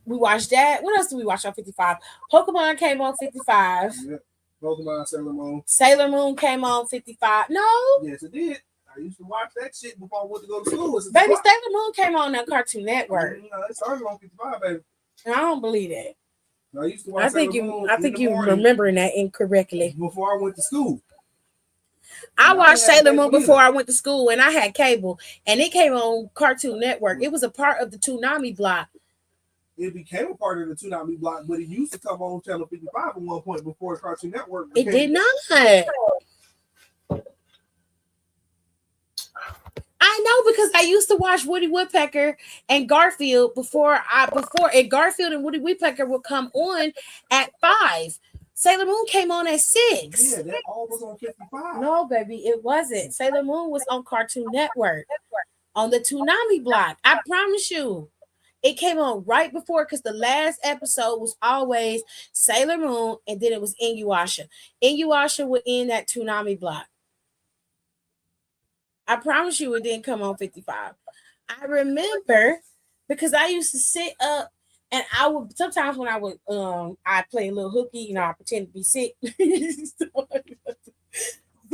We watched that. What else did we watch on 55? Pokemon came on 55. Yeah. Pokemon, Sailor Moon. Sailor Moon came on 55. No. Yes, it did. I used to watch that shit before I went to go to school. Baby, Sailor Moon came on Cartoon Network. It started on 55, baby. I don't believe that. I used to watch Sailor Moon I think you remembering that incorrectly. Before I went to school. I watched Sailor Moon before I went to school, and I had cable, and it came on Cartoon Network. It was a part of the Toonami block. It became a part of the Toonami block, but it used to come on Channel 55 at one point before Cartoon Network. It did not. I know because I used to watch Woody Woodpecker and Garfield before Garfield and Woody Woodpecker would come on at 5. Sailor Moon came on at 6. Yeah, that all was on 55. No, baby, it wasn't. Sailor Moon was on Cartoon Network on the Toonami block. I promise you. It came on right before because the last episode was always Sailor Moon and then it was Inuyasha. Inuyasha would end that Toonami block. I promise you it didn't come on 55. I remember because I used to sit up and I would sometimes when I would I play a little hooky, I pretend to be sick. So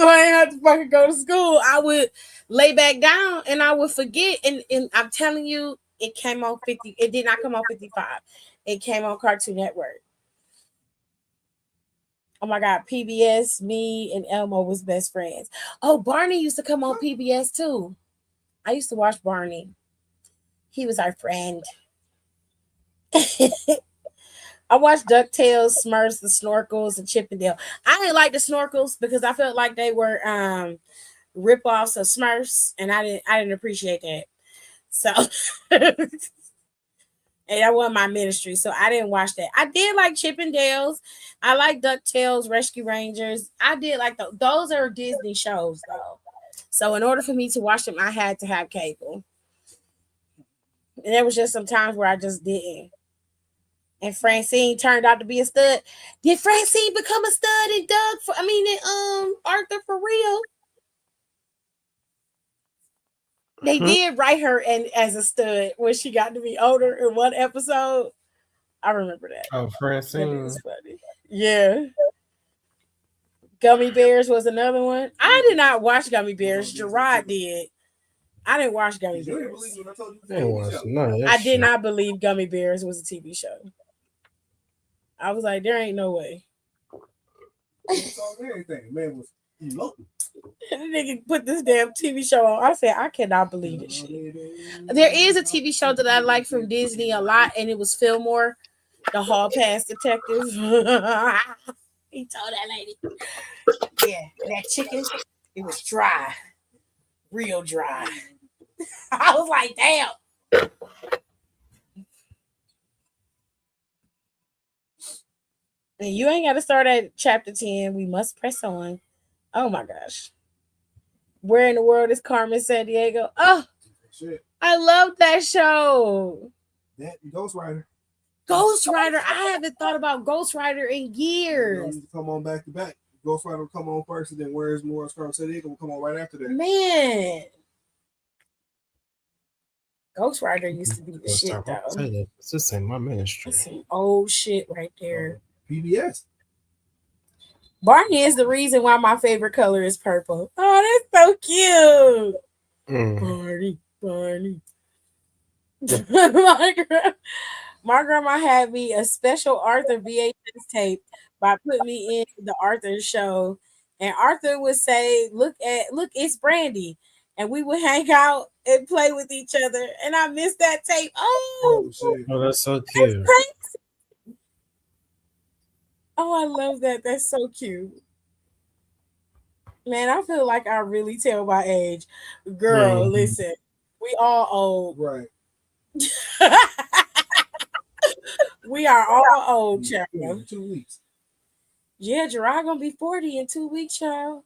I didn't have to fucking go to school. I would lay back down and I would forget. And I'm telling you, it came on 50. It did not come on 55. It came on Cartoon Network. Oh my God, PBS, me and Elmo was best friends. Oh, Barney used to come on PBS too. I used to watch Barney. He was our friend. I watched DuckTales, Smurfs, the Snorkels, and Chip and Dale. I didn't like the Snorkels because I felt like they were rip-offs of Smurfs, and I didn't appreciate that. So and that wasn't my ministry, so I didn't watch that. I did like Chip and Dale's. I like DuckTales, Rescue Rangers. I did like those are Disney shows though. So in order for me to watch them, I had to have cable. And there was just some times where I just didn't. And Francine turned out to be a stud. Did Francine become a stud in Arthur for real? They did write her as a stud when she got to be older in one episode. I remember that. Oh, Francine. Was funny. Yeah. Gummy Bears was another one. I did not watch Gummy Bears. Gerard did. I didn't watch Gummy Bears. I did not believe Gummy Bears was a TV show. I was like, there ain't no way. Man was eloping. The nigga put this damn TV show on. I said, I cannot believe this shit. There is a TV show that I like from Disney a lot, and it was Fillmore, the Hall Pass Detective. He told that lady, yeah, that chicken, it was dry, real dry. I was like, damn. And you ain't got to start at chapter 10. We must press on. Oh my gosh. Where in the world is Carmen Sandiego? Oh, shit. I love that show. That Ghost Rider. Ghost Rider. I haven't thought about Ghost Rider in years. Come on back to back. Ghost Rider will come on first, and then Where's Morris Carmen Sandiego will come on right after that. Man. Ghost Rider used to be the shit, though. This ain't my ministry. That's some old shit right there. PBS. Barney is the reason why my favorite color is purple. Oh, that's so cute. Barney. My grandma had me a special Arthur VHS tape by putting me in the Arthur show. And Arthur would say, look, it's Brandy. And we would hang out and play with each other. And I missed that tape. Oh, that's so cute. That's crazy. Oh, I love that. That's so cute. Man, I feel like I really tell my age. Girl, listen, we all old. Right. We are all old, child. In 2 weeks. Yeah, Gerard gonna be 40 in 2 weeks, child.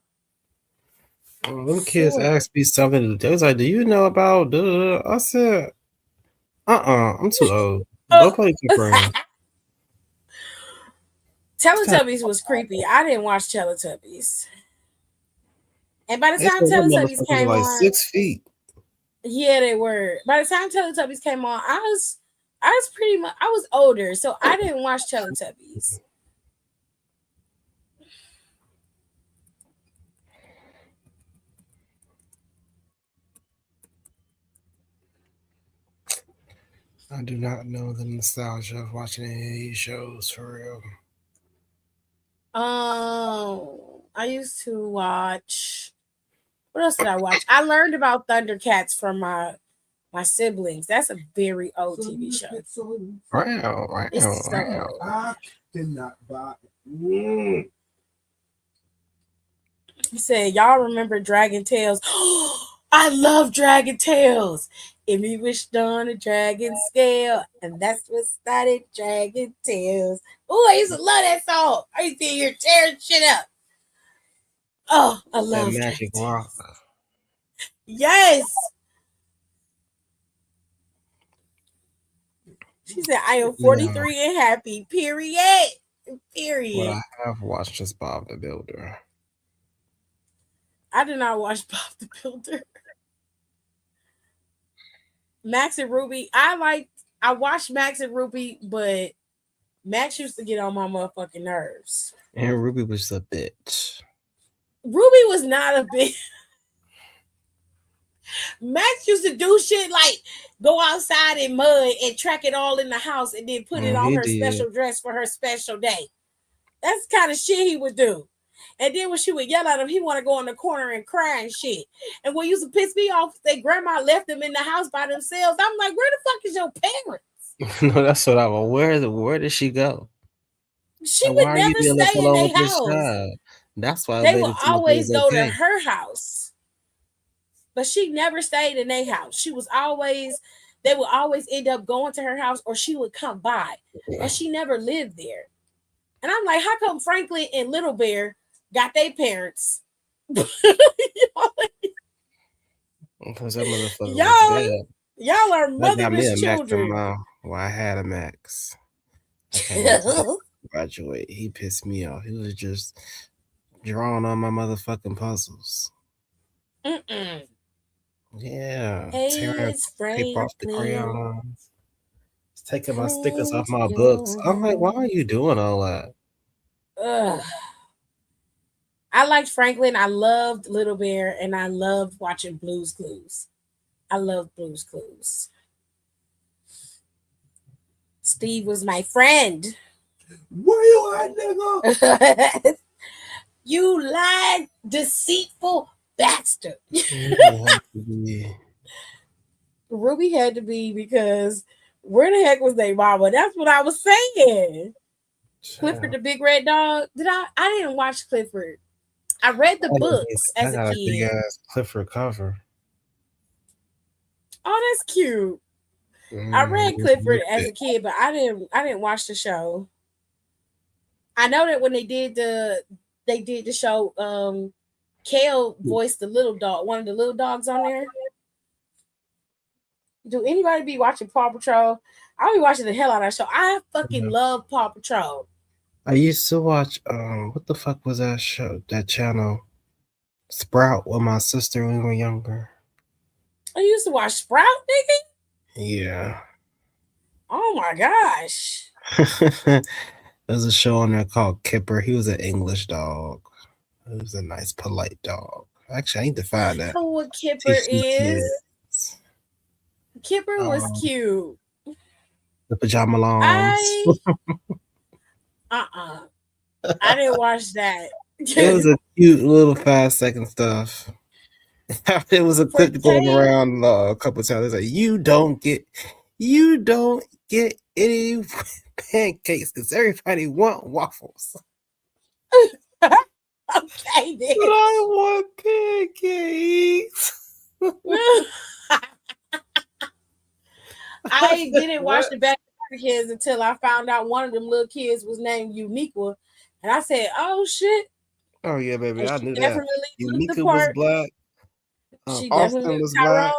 Them kids asked me something. They was like, "Do you know about?" Duh? I said, I'm too old. Go play with your friends." Teletubbies was creepy. I didn't watch Teletubbies. And by the They time said them Teletubbies motherfuckers came like on, 6 feet. yeah, they were. By the time Teletubbies came on, I was pretty much I was older, so I didn't watch Teletubbies. I do not know the nostalgia of watching any of these shows for real. I used to watch. What else did I watch? I learned about Thundercats from my siblings. That's a very old TV show. Wow. It's so old. I did not buy. He said, "Y'all remember Dragon Tales?" I love Dragon Tales. And we wished on a dragon scale, and that's what started Dragon Tales. Oh, I used to love that song. I used to hear tearing shit up. Oh, I love that Magic Rock. Yes. She said, "I am 43 and happy. Period. Period." What I have watched is Bob the Builder. I did not watch Bob the Builder. Max and Ruby. I watched Max and Ruby, but Max used to get on my motherfucking nerves. And Ruby was a bitch. Ruby was not a bitch. Max used to do shit like go outside in mud and track it all in the house and then put it on her special dress for her special day. That's the kind of shit he would do. And then when she would yell at him, he want to go in the corner and cry and shit. And what used to piss me off, their grandma left them in the house by themselves. I'm like, where the fuck is your parents? No, that's what I want. Where did she go? She would never stay in their house. That's why they would always go to her house. But she never stayed in their house. They would always end up going to her house, or she would come by. But she never lived there. And I'm like, how come Franklin and Little Bear got their parents? Because that motherfucker y'all are motherless children. Well, I had a Max. I can't wait to graduate. He pissed me off. He was just drawing on my motherfucking puzzles. Yeah. Tearing paper off the crayons. Taking my stickers off my books. I'm like, why are you doing all that? I liked Franklin. I loved Little Bear, and I loved watching Blue's Clues. I loved Blue's Clues. Steve was my friend. Where you at, nigga? You lied, deceitful bastard. Ruby had to be because where the heck was they mama? That's what I was saying. Clifford the Big Red Dog. I didn't watch Clifford. I read the books as a kid. Big ass Clifford cover. Oh, that's cute. I read Clifford as a kid, but I didn't watch the show. I know that when they did the show, Kale voiced the little dog, one of the little dogs on there. Do anybody be watching Paw Patrol? I'll be watching the hell out of that show. I fucking love Paw Patrol. I used to watch what the fuck was that show? That channel Sprout with my sister when we were younger. I used to watch Sprout, nigga? Yeah. Oh my gosh. There's a show on there called Kipper. He was an English dog. He was a nice, polite dog. Actually, I need to find that. I know what Kipper is. Kipper was cute. The pajama longs. I didn't watch that. It was a cute little 5-second stuff. It was a clip going around a couple of times. It's like, you don't get any pancakes because everybody want waffles. Okay, then. But I want pancakes. I didn't watch the back Africans until I found out one of them little kids was named Uniqua. And I said, oh shit. Oh yeah, baby, And I she knew that. definitely looked the Unika was part. black. She Austin definitely was looked black.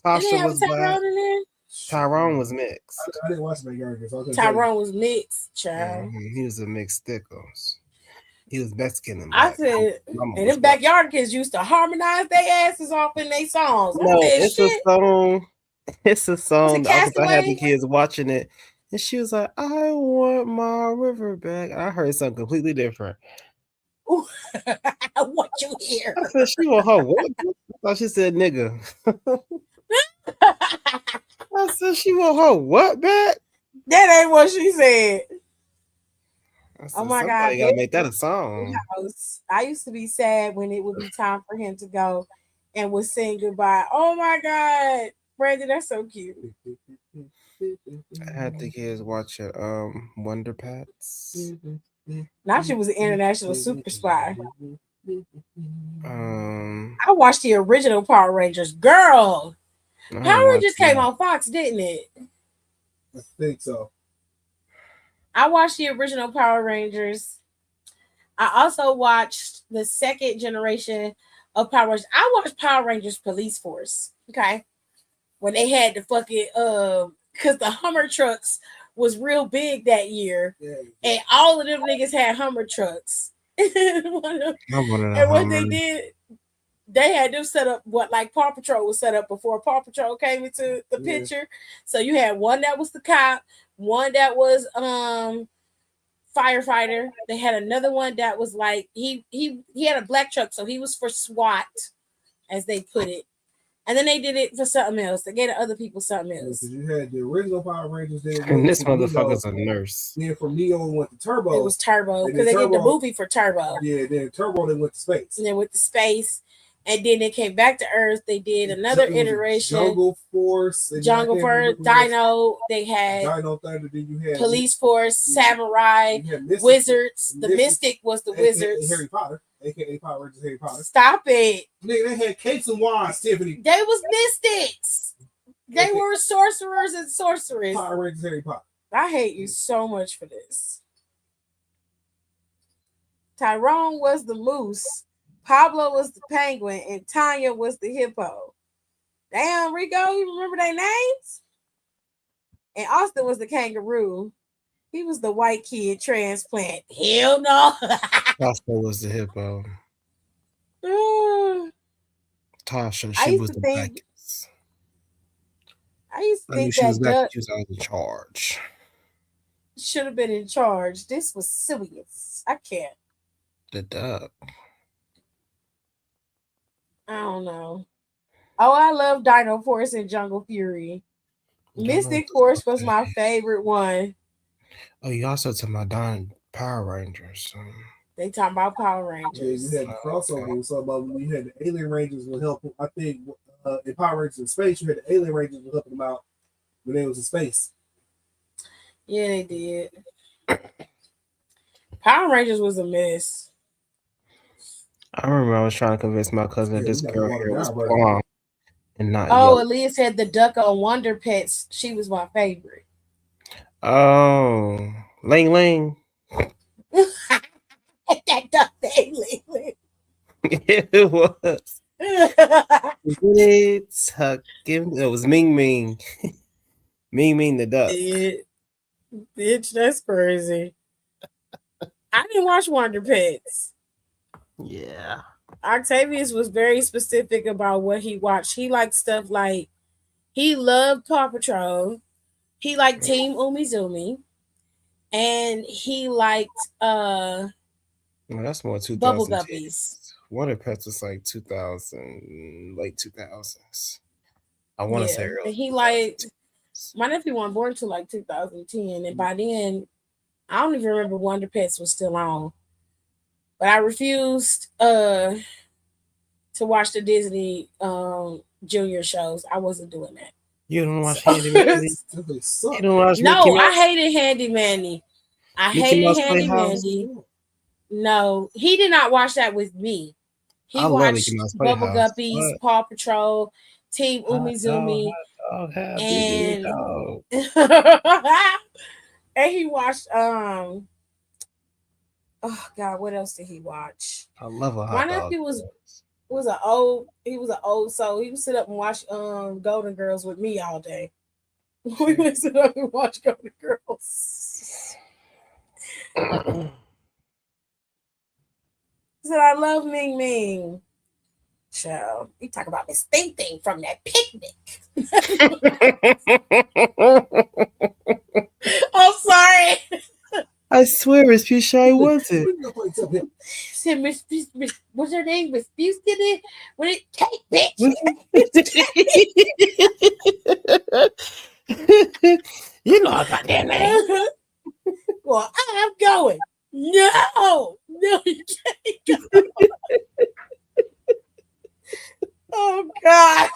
Tyrone. Didn't they Tasha have was a black. Tyrone in there? Tyrone was mixed. I didn't watch Backyard, so Tyrone was mixed, child. He was a mixed stickles. He was Mexican and I black. said, Mama and was them black. backyard kids used to harmonize their asses off in their songs. No, I said, it's shit. a song. It's a song. I had the Castaway? kids watching it, and she was like, "I want my river back." I heard something completely different. What you hear? I said, "She want her what?" I thought she said nigga. I said, "She want her what back?" That ain't what she said. I said, Oh my God. somebody gotta make that a song. I used to be sad when it would be time for him to go and would sing goodbye. Oh my God. Brandon, that's so cute. I had the kids watching Wonder Pets. Now she was an international super spy. I I watched the original Power Rangers. Girl, Power Rangers came on Fox, didn't it? I think so. I watched the original Power Rangers. I also watched the second generation of Power Rangers. I watched Power Rangers Police Force. Okay. When they had the fucking because the Hummer trucks was real big that year. Yeah. And all of them niggas had Hummer trucks. And what they did, they had them set up what like Paw Patrol was set up before Paw Patrol came into the picture. So you had one that was the cop, one that was firefighter. They had another one that was like he had a black truck, so he was for SWAT, as they put it. And then they did it for something else. They gave other people something else. Because you had the original Power Rangers, and this motherfucker's a nurse. Then from Neo went to Turbo. It was Turbo because they did the movie for Turbo. Yeah, then Turbo they went to space. And then went to space, and then they came back to Earth. They did another iteration. Jungle Force, Dino. They had Dino Thunder. Then you had Police Force, Samurai, Wizards. The Mystic was the Wizards. Harry Potter. AKA Power Rangers Harry Potter. Stop it. Nigga, they had capes and wands, Tiffany. They was mystics. They were sorcerers and sorcerers. Power Rangers Harry Potter. I hate you so much for this. Tyrone was the moose. Pablo was the penguin. And Tanya was the hippo. Damn, Rico, you remember their names? And Austin was the kangaroo. He was the white kid transplant. Hell no. Tasha was the hippo. Tasha, she was the blackest. I used to think she was that she was in charge. Should have been in charge. This was serious. I can't. The duck. I don't know. Oh, I love Dino Force and Jungle Fury. Mystic Force was my favorite one. Oh, you also talking about Power Rangers. They talking about Power Rangers. Yeah, you had the crossover. So about when you had the Alien Rangers will help. I think in Power Rangers in space, you had the Alien Rangers will help them out when they was in space. Yeah, they did. Power Rangers was a mess. I remember I was trying to convince my cousin that this girl here was blonde and not yellow. Aaliyah said the duck on Wonder Pets. She was my favorite. Oh, Ling Ling. That duck thing, Ling Ling. It was. It was Ming Ming. Ming Ming the duck. Bitch, that's crazy. I didn't watch Wonder Pets. Yeah. Octavius was very specific about what he watched. He liked stuff like he loved Paw Patrol. He liked Team Umizoomi. And he liked well, that's more 2000 Bubble Guppies. Wonder Pets was like 2000, late 2000s. I want to say early. And he liked my nephew wasn't born until like 2010, and by then I don't even remember Wonder Pets was still on. But I refused to watch the Disney junior shows. I wasn't doing that. You don't watch Handy Manny? You don't watch No, I hated Handy Manny. I hated Handy Manny. No, he did not watch that with me. He watched Bubble Guppies, Paw Patrol, Team Umizoomi. Oh, happy And dog. and he watched oh God, what else did he watch? I love a My hot dog. nephew was an old soul. He would sit up and watch Golden Girls with me all day. We would sit up and watch Golden Girls. He said, I love Ming Ming. Child, you talk about Miss Thing Thing from that picnic. I'm sorry. I swear, it's Fuchsia wasn't. Said Miss, what's her name? Miss Houston? When it cake, bitch. You know I got that name. Well, I'm going. No, you can't go. Oh God.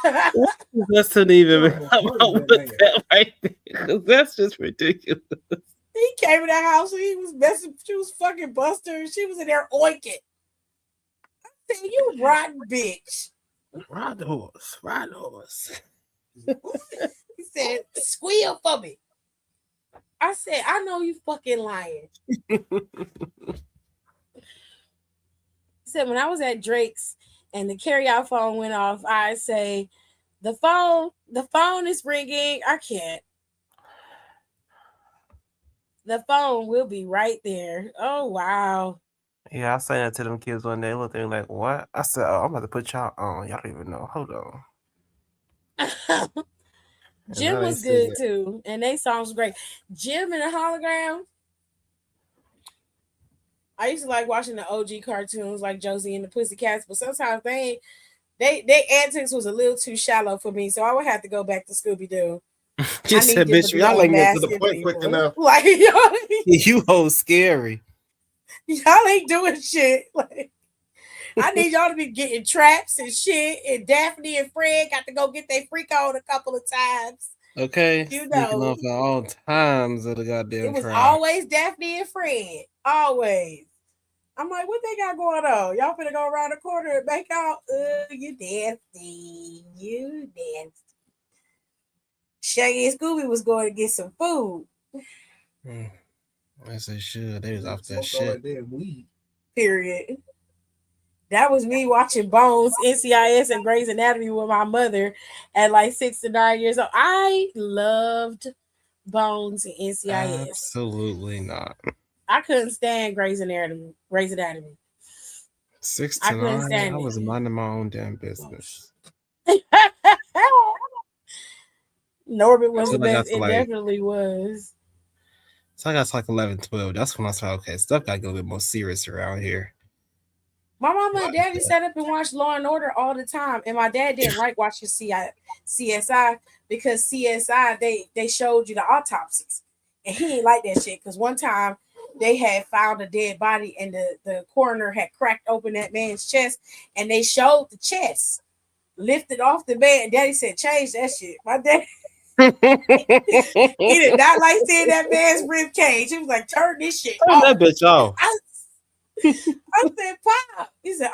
That's not even come up with that right there, because that's just ridiculous. He came in the house and he was messing. She was fucking Buster. She was in there oinking. I said, "You rotten bitch." Ride the horse. Ride the horse. He said, "Squeal for me." I said, "I know you fucking lying." He said, "When I was at Drake's and the carryout phone went off, I say, the phone is ringing. I can't. The phone will be right there." Oh wow. Yeah, I said that to them kids one day. Look, they were like, "What?" I said, "Oh, I'm about to put y'all on. Y'all don't even know. Hold on." Jim was good too, and they songs were great. Jim and the Hologram. I used to like watching the OG cartoons like Josie and the Pussycats, but sometimes they antics was a little too shallow for me, so I would have to go back to Scooby Doo. She said, "Bitch, y'all ain't get to the point quick enough. Like You hold scary. Y'all ain't doing shit. Like I need y'all to be getting traps and shit. And Daphne and Fred got to go get their freak on a couple of times. Okay, You sneaking know, off at all times of the goddamn it was trap. always Daphne and Fred. Always. I'm like, what they got going on? Y'all finna go around the corner and make out? You nasty. You nasty. Shaggy and Scooby was going to get some food. As they should. They was off that shit. Period. That was me watching Bones, NCIS, and Grey's Anatomy with my mother at like 6 to 9 years old. I loved Bones and NCIS. Absolutely not. I couldn't stand Grey's Anatomy. 6 to 9, I was minding my own damn business. Norbit was the best. It definitely was. So I got to like 11, 12. That's when I said, okay, stuff got to get a little bit more serious around here. My mama and daddy sat up and watched Law and Order all the time. And my dad didn't like watching CSI because CSI, they showed you the autopsies. And he didn't like that shit because one time they had found a dead body and the coroner had cracked open that man's chest and they showed the chest lifted off the bed. And daddy said, change that shit. My dad, he did not like seeing that man's rib cage. He was like, turn this shit off. Turn that bitch off. I said, Pop. He said,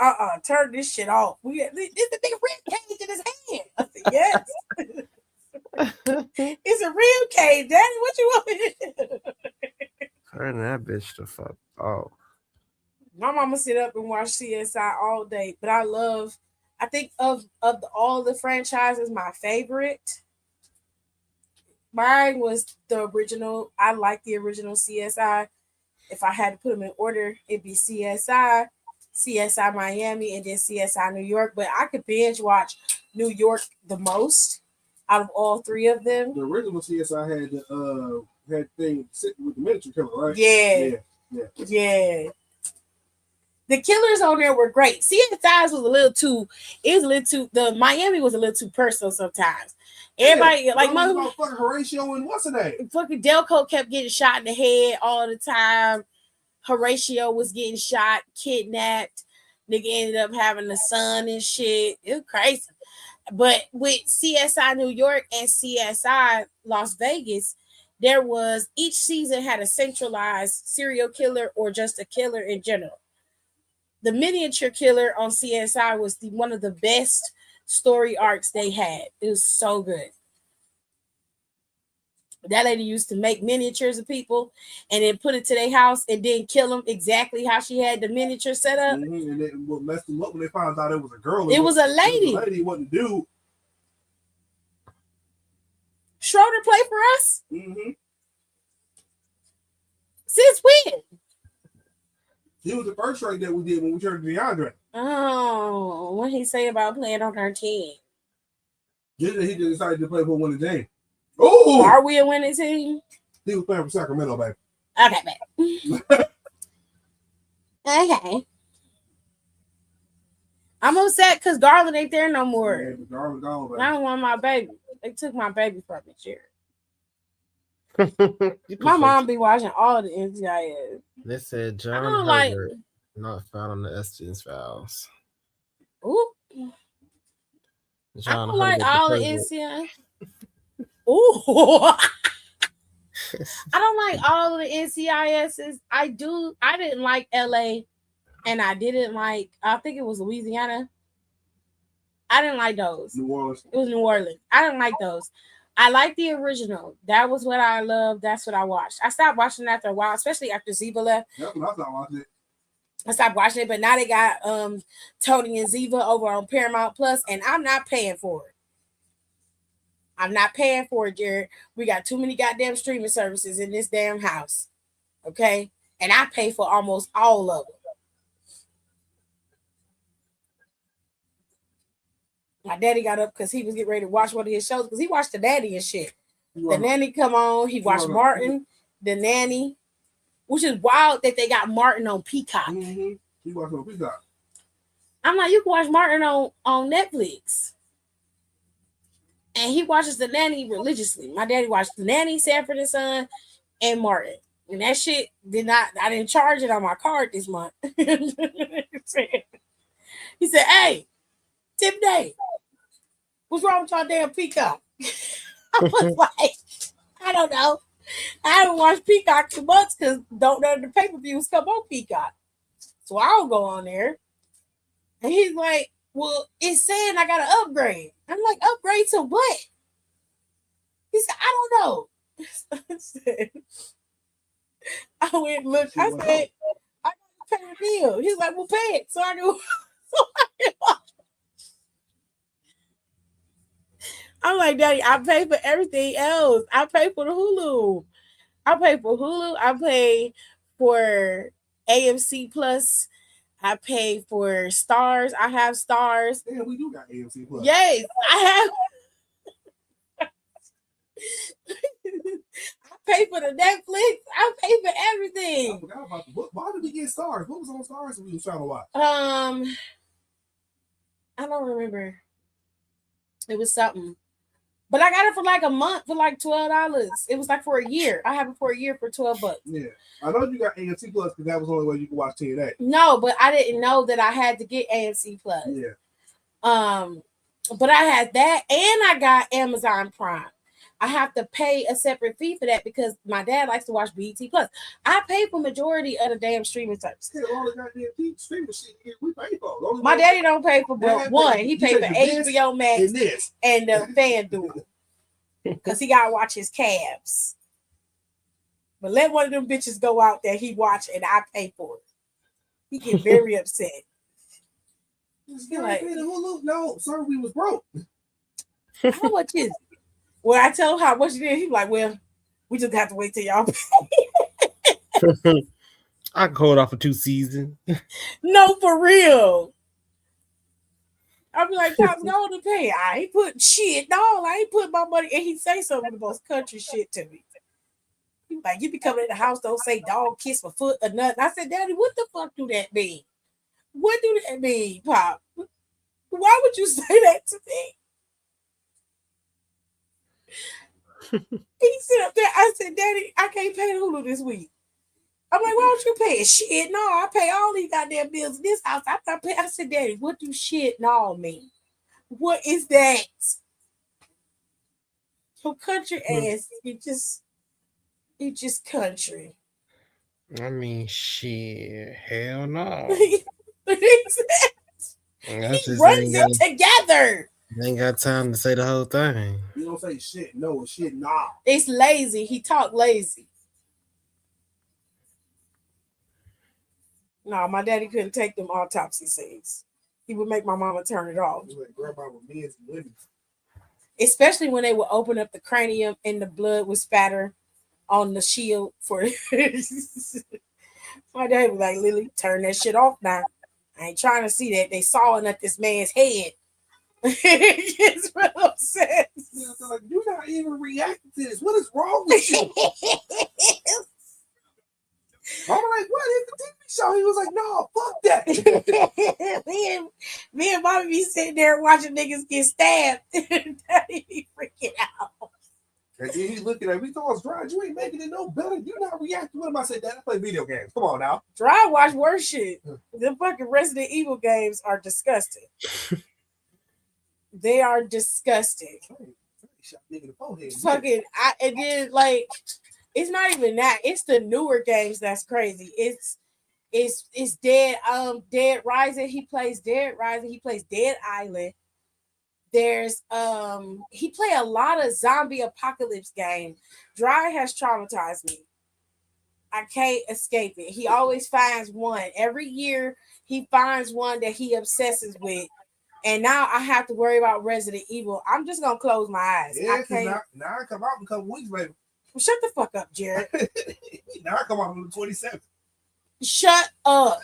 turn this shit off. This the big rib cage in his hand. I said, yes. It's a rib cage, Daddy. What you want me to do? Turn that bitch the fuck off. My mama sit up and watch CSI all day, but I think of all the franchises, my favorite. Mine was the original. I like the original CSI. If I had to put them in order, it'd be CSI, CSI Miami, and then CSI New York. But I could binge watch New York the most out of all three of them. The original CSI had the thing sitting with the miniature killer, right? Yeah. The killers on there were great. CSI's was a little too. The Miami was a little too personal sometimes. Everybody like fucking Horatio and what's the name? Fucking Delco kept getting shot in the head all the time. Horatio was getting shot, kidnapped. Nigga ended up having a son and shit. It was crazy. But with CSI New York and CSI Las Vegas, there was each season had a centralized serial killer or just a killer in general. The miniature killer on CSI was one of the best story arcs they had. It was so good. That lady used to make miniatures of people and then put it to their house and then kill them exactly how she had the miniature set up. Mm-hmm. And then what messed them up when they found out it was a girl. It was a lady. It was a lady, wasn't a dude. Schroeder played for us? Mm-hmm. Since when? He was the first trade that we did when we turned to DeAndre. Oh, what he say about playing on our team? He just decided to play for winning team. Oh, are we a winning team? He was playing for Sacramento, baby. Okay, babe. Okay. I'm upset because Garland ain't there no more. Yeah, Garland gone, baby. I don't want my baby. They took my baby from me, Jerry. My mom be watching all the NCIS. They said John Herbert not found on the Estien's files. Ooh. John I don't like all the NCIS. Ooh. I don't like all of the NCISs. I didn't like LA and I didn't like, I think it was Louisiana. I didn't like those. New Orleans. It was New Orleans. I didn't like those. I like the original. That was what I loved. That's what I watched. I stopped watching after a while, especially after Ziva left. That's when I stopped watching it. I stopped watching it, but now they got Tony and Ziva over on Paramount Plus, and I'm not paying for it. I'm not paying for it, Jared. We got too many goddamn streaming services in this damn house. Okay? And I pay for almost all of them. My daddy got up because he was getting ready to watch one of his shows because he watched The Daddy and shit. The Nanny come on. He watched Martin, The Nanny, which is wild that they got Martin on Peacock. Mm-hmm. He watched on Peacock. I'm like, you can watch Martin on Netflix. And he watches The Nanny religiously. My daddy watched The Nanny, Sanford and Son, and Martin. And that shit I didn't charge it on my card this month. He said, hey, Tim Day, what's wrong with y'all damn Peacock? I was like, I don't know. I haven't watched Peacock too much because don't know the pay-per-views come on Peacock. So I'll go on there. And he's like, well, it's saying I got to upgrade. I'm like, upgrade to what? He said, I don't know. I went look. I said, I got to pay the bill. He's like, well, pay it. So I go. I'm like, Daddy, I pay for everything else. I pay for the Hulu. I pay for Hulu. I pay for AMC Plus. I pay for Stars. I have Stars. Yeah, we do got AMC Plus. Yes, I have. I pay for the Netflix. I pay for everything. I forgot about why did we get Stars? What was on Stars that we was trying to watch? I don't remember. It was something. But I got it for like a month for like $12. It was like for a year. I have it for a year for $12. Yeah. I know you got AMC Plus because that was the only way you could watch TNA. No, but I didn't know that I had to get AMC Plus. Yeah. But I had that and I got Amazon Prime. I have to pay a separate fee for that because my dad likes to watch BET Plus. I pay for majority of the damn streaming services. Yeah, all the goddamn streaming shit we pay for. My daddy don't pay for one. He paid for HBO Max and the FanDuel because he gotta watch his Cavs. But let one of them bitches go out there he watch and I pay for it. He get very upset. He's like, no, sir, we was broke. How much is it? Well, I tell him how much it is. He's like, well, we just have to wait till y'all pay. I can hold off for 2 seasons. No, for real. I'll be like, Tom's going to pay. I ain't putting shit. No, I ain't putting my money. And he say some of the most country shit to me. He's like, you be coming in the house, don't say dog, kiss my foot or nothing. I said, Daddy, what the fuck do that mean? What do that mean, Pop? Why would you say that to me? He sit up there. I said, Daddy, I can't pay Hulu this week. I'm like, why don't you pay it? Shit, no, I pay all these goddamn bills in this house. I said, Daddy, what do shit no mean? What is that? So country ass, it just country. I mean, shit, hell no. He runs them together. They ain't got time to say the whole thing. You don't say shit. No, shit. Nah. It's lazy. He talk lazy. No, my daddy couldn't take them autopsy scenes. He would make my mama turn it off. Like grandma with men and women. Especially when they would open up the cranium and the blood would spatter on the shield for my dad was like, Lily, turn that shit off now. I ain't trying to see that. They sawing at this man's head. It's real upset. Like, you're not even reacting to this. What is wrong with you? I'm like, what is the TV show? He was like, no, fuck that. me and mommy be sitting there watching niggas get stabbed. Daddy be freaking out. And then he looking at me, thought dry. You ain't making it no better. You're not reacting. What am I saying? Dad, I play video games. Come on now. Dry watch worse shit. The fucking Resident Evil games are disgusting. They are disgusting. Shot nigga in the forehead. Fucking, and then like, it's not even that. It's the newer games that's crazy. It's Dead Rising. He plays Dead Rising. He plays Dead Island. There's he play a lot of zombie apocalypse game. Dry has traumatized me. I can't escape it. He always finds one. Every year he finds one that he obsesses with. And now I have to worry about Resident Evil. I'm just gonna close my eyes. Yeah, I can't. now I come out in a couple weeks later. Shut the fuck up, Jared. Now I come out on the 27th. Shut up.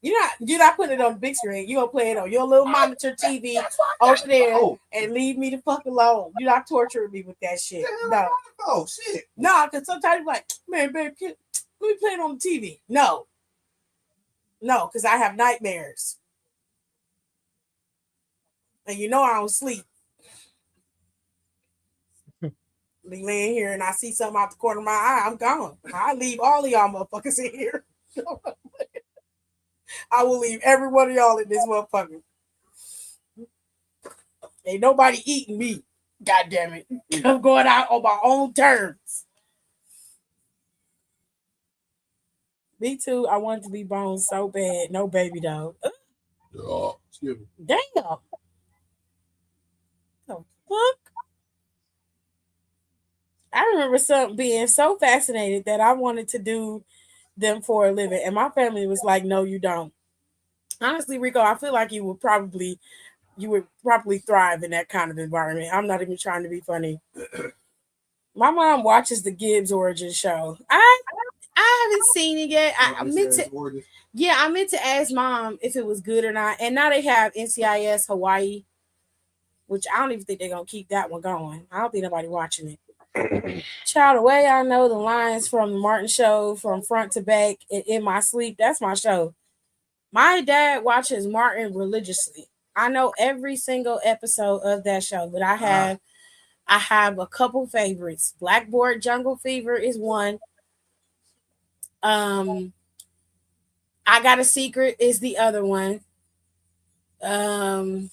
You're not putting it on the big screen. You're gonna play it on your little monitor TV over there and leave me the fuck alone. You're not torturing me with that shit. No. Oh shit. No, because sometimes you're like, man, babe, let me play it on the TV. No, because I have nightmares. And you know I don't sleep. Be laying here and I see something out the corner of my eye, I'm gone. I leave all of y'all motherfuckers in here. I will leave every one of y'all in this motherfucker. Ain't nobody eating me. God damn it. I'm going out on my own terms. Me too. I wanted to be born so bad. No baby dog. Excuse me. Damn. The fuck? I remember being so fascinated that I wanted to do them for a living. And my family was like, no, you don't. Honestly, Rico, I feel like you would probably thrive in that kind of environment. I'm not even trying to be funny. My mom watches the Gibbs origin show. I haven't seen it yet. I meant to ask mom if it was good or not. And now they have NCIS Hawaii, which I don't even think they're gonna keep that one going. I don't think nobody watching it. Child, the way I know the lines from the Martin show from front to back in my sleep, that's my show. My dad watches Martin religiously. I know every single episode of that show, but I have a couple favorites. Blackboard Jungle Fever is one. I Got a Secret is the other one. The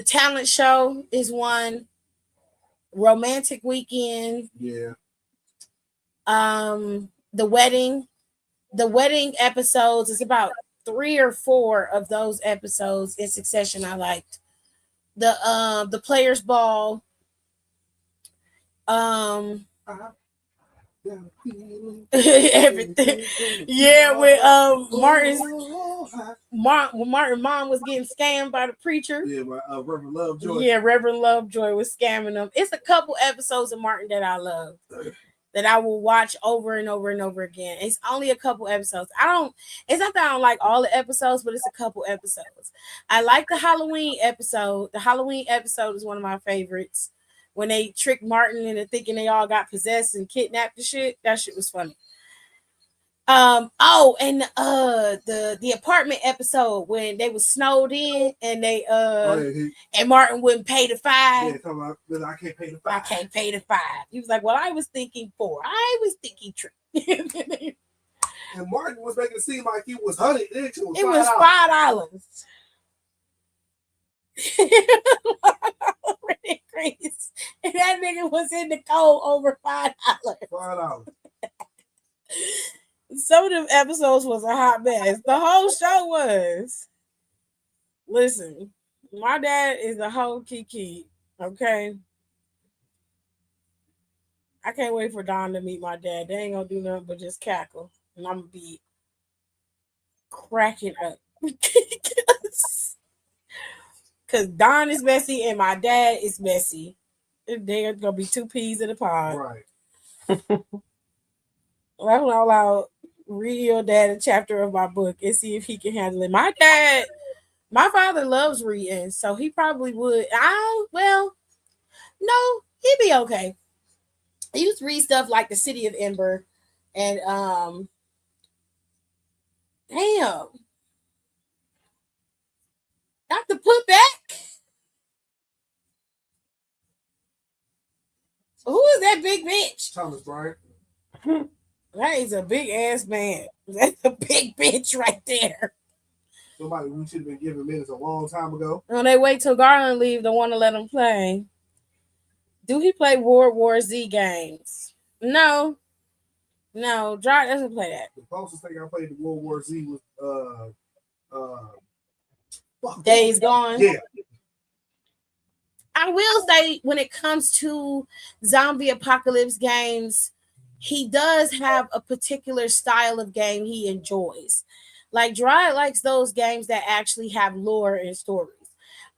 Talent Show is one. Romantic Weekend. Yeah. The Wedding episodes is about 3 or 4 of those episodes in succession I liked. The Players Ball. Everything. Yeah, with Martin mom was getting scammed by the preacher. Yeah, Reverend Lovejoy. Yeah, Reverend Lovejoy was scamming them. It's a couple episodes of Martin that I love, that I will watch over and over and over again. It's only a couple episodes. It's not that I don't like all the episodes, but it's a couple episodes. I like the Halloween episode. The Halloween episode is one of my favorites. When they tricked Martin into thinking they all got possessed and kidnapped and shit. That shit was funny. And the apartment episode when they was snowed in and they and Martin wouldn't pay the $5. Yeah, come on, I can't pay the $5. I can't pay the $5. He was like, well, I was thinking 4. I was thinking 3. And Martin was making it seem like he was $100. It was $5. And that nigga was in the cold over $5. $5. Some of them episodes was a hot mess. The whole show was. Listen, my dad is a whole kiki. Okay. I can't wait for Don to meet my dad. They ain't gonna do nothing but just cackle. And I'm gonna be cracking up. Cause Don is messy and my dad is messy. They're gonna be two peas in a pod. Right. I'm all out read your dad a chapter of my book and see if he can handle it. My father loves reading, so he probably would. No, he'd be okay. He used to read stuff like The City of Ember and damn. Not to put back. Who is that big bitch? Thomas Bryant. That is a big ass man. That's a big bitch right there. Somebody we should have been giving minutes a long time ago. When they wait till Garland leave, don't want to let him play. Do he play World War Z games? No. Dry doesn't play that. The closest thing I played to World War Z was Days Gone. Yeah. I will say when it comes to zombie apocalypse games, he does have a particular style of game he enjoys. Like Dry likes those games that actually have lore and stories.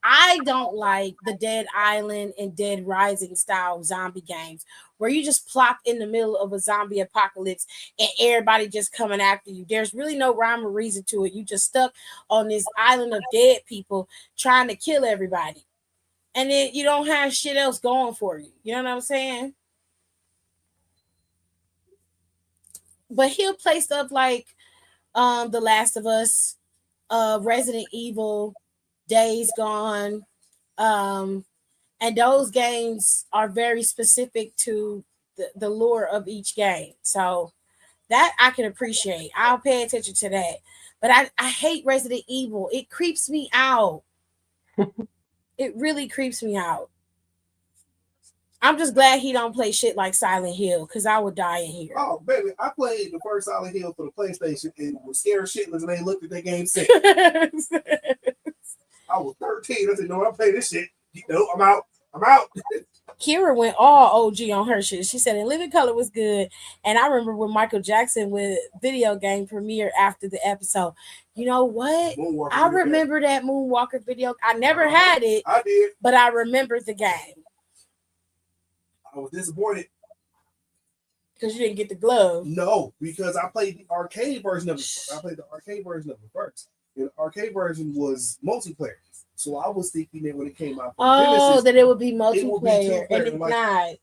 I don't like the Dead Island and Dead Rising style zombie games where you just plop in the middle of a zombie apocalypse and everybody just coming after you. There's really no rhyme or reason to it. You just stuck on this island of dead people trying to kill everybody. And then you don't have shit else going for you. You know what I'm saying? But he'll play stuff like The Last of Us, Resident Evil, Days Gone, and those games are very specific to the lore of each game. So that I can appreciate. I'll pay attention to that. But I hate Resident Evil. It creeps me out. It really creeps me out. I'm just glad he don't play shit like Silent Hill because I would die in here. Oh, baby, I played the first Silent Hill for the PlayStation and was scared shitless and they looked at their game sick. I was 13. I said, no, I play this shit. I'm out. Kira went all OG on her shit. She said, "In Living Color was good." And I remember when Michael Jackson with video game premiere after the episode. You know what? I remember that Moonwalker video. I never had it. I did. But I remember the game. I was disappointed. Because you didn't get the glove. No, because I played the arcade version of it. I played the arcade version of it first. And the arcade version was multiplayer. So I was thinking that when it came out, Genesis, that it would be multiplayer, and it's like, not.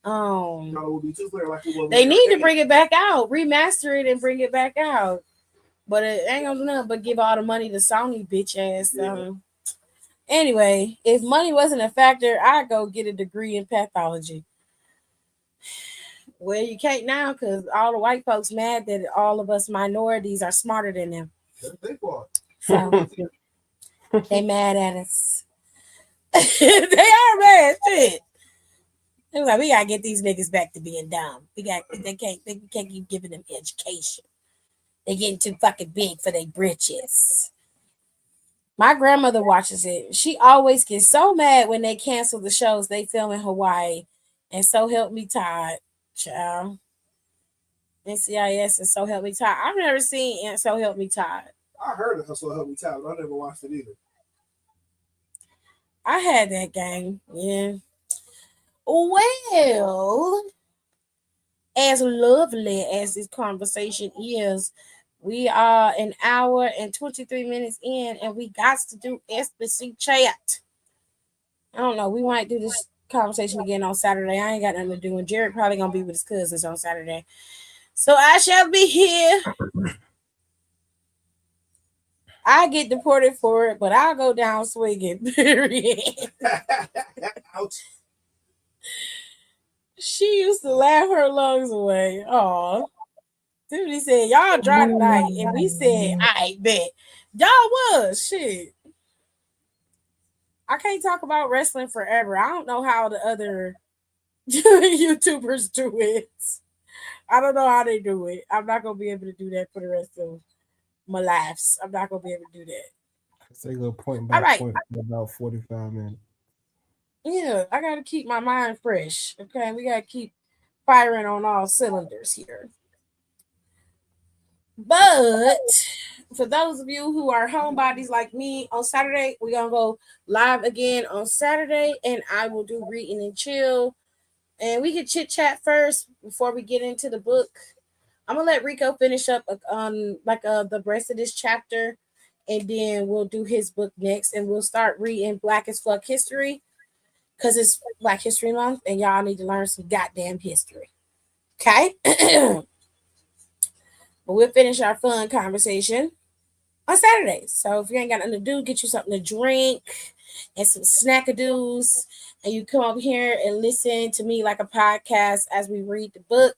No, it would be two-player like it was. They need to bring it back out, remaster it, and bring it back out. But it ain't gonna do nothing but give all the money to Sony, bitch ass. Yeah. Anyway, if money wasn't a factor, I'd go get a degree in pathology. Well, you can't now because all the white folks mad that all of us minorities are smarter than them. So they mad at us. They are mad. Shit. They're like, we gotta get these niggas back to being dumb. They can't keep giving them education. They getting too fucking big for their britches. My grandmother watches it. She always gets so mad when they cancel the shows they film in Hawaii. And So Help Me Todd, child. NCIS and So Help Me Todd. I've never seen and So Help Me Todd. I heard of So Help Me Todd, but I never watched it either. I had that game, yeah. Well, as lovely as this conversation is, we are an hour and 23 minutes in, and we got to do SBC chat. I don't know. We might do this conversation again on Saturday. I ain't got nothing to do, and Jared probably gonna be with his cousins on Saturday. So I shall be here. I get deported for it, but I'll go down swinging. Period. Ouch. She used to laugh her lungs away. Oh, Tiffany said, y'all dry tonight. And we said, I bet. Y'all was. Shit. I can't talk about wrestling forever. I don't know how the other YouTubers do it. I don't know how they do it. I'm not going to be able to do that for the rest of my lives. I'm not going to be able to do that. Say go point All by right. point for about 45 minutes. Yeah, I gotta keep my mind fresh. Okay, we gotta keep firing on all cylinders here. But for those of you who are homebodies like me, on Saturday, we're gonna go live again on Saturday, and I will do reading and chill. And we can chit chat first before we get into the book. I'm gonna let Rico finish up on the rest of this chapter, and then we'll do his book next, and we'll start reading Black as Fuck History because it's Black History Month, and y'all need to learn some goddamn history. Okay, but we'll finish our fun conversation on Saturdays. So if you ain't got nothing to do, get you something to drink and some snackadoos, and you come over here and listen to me like a podcast as we read the book,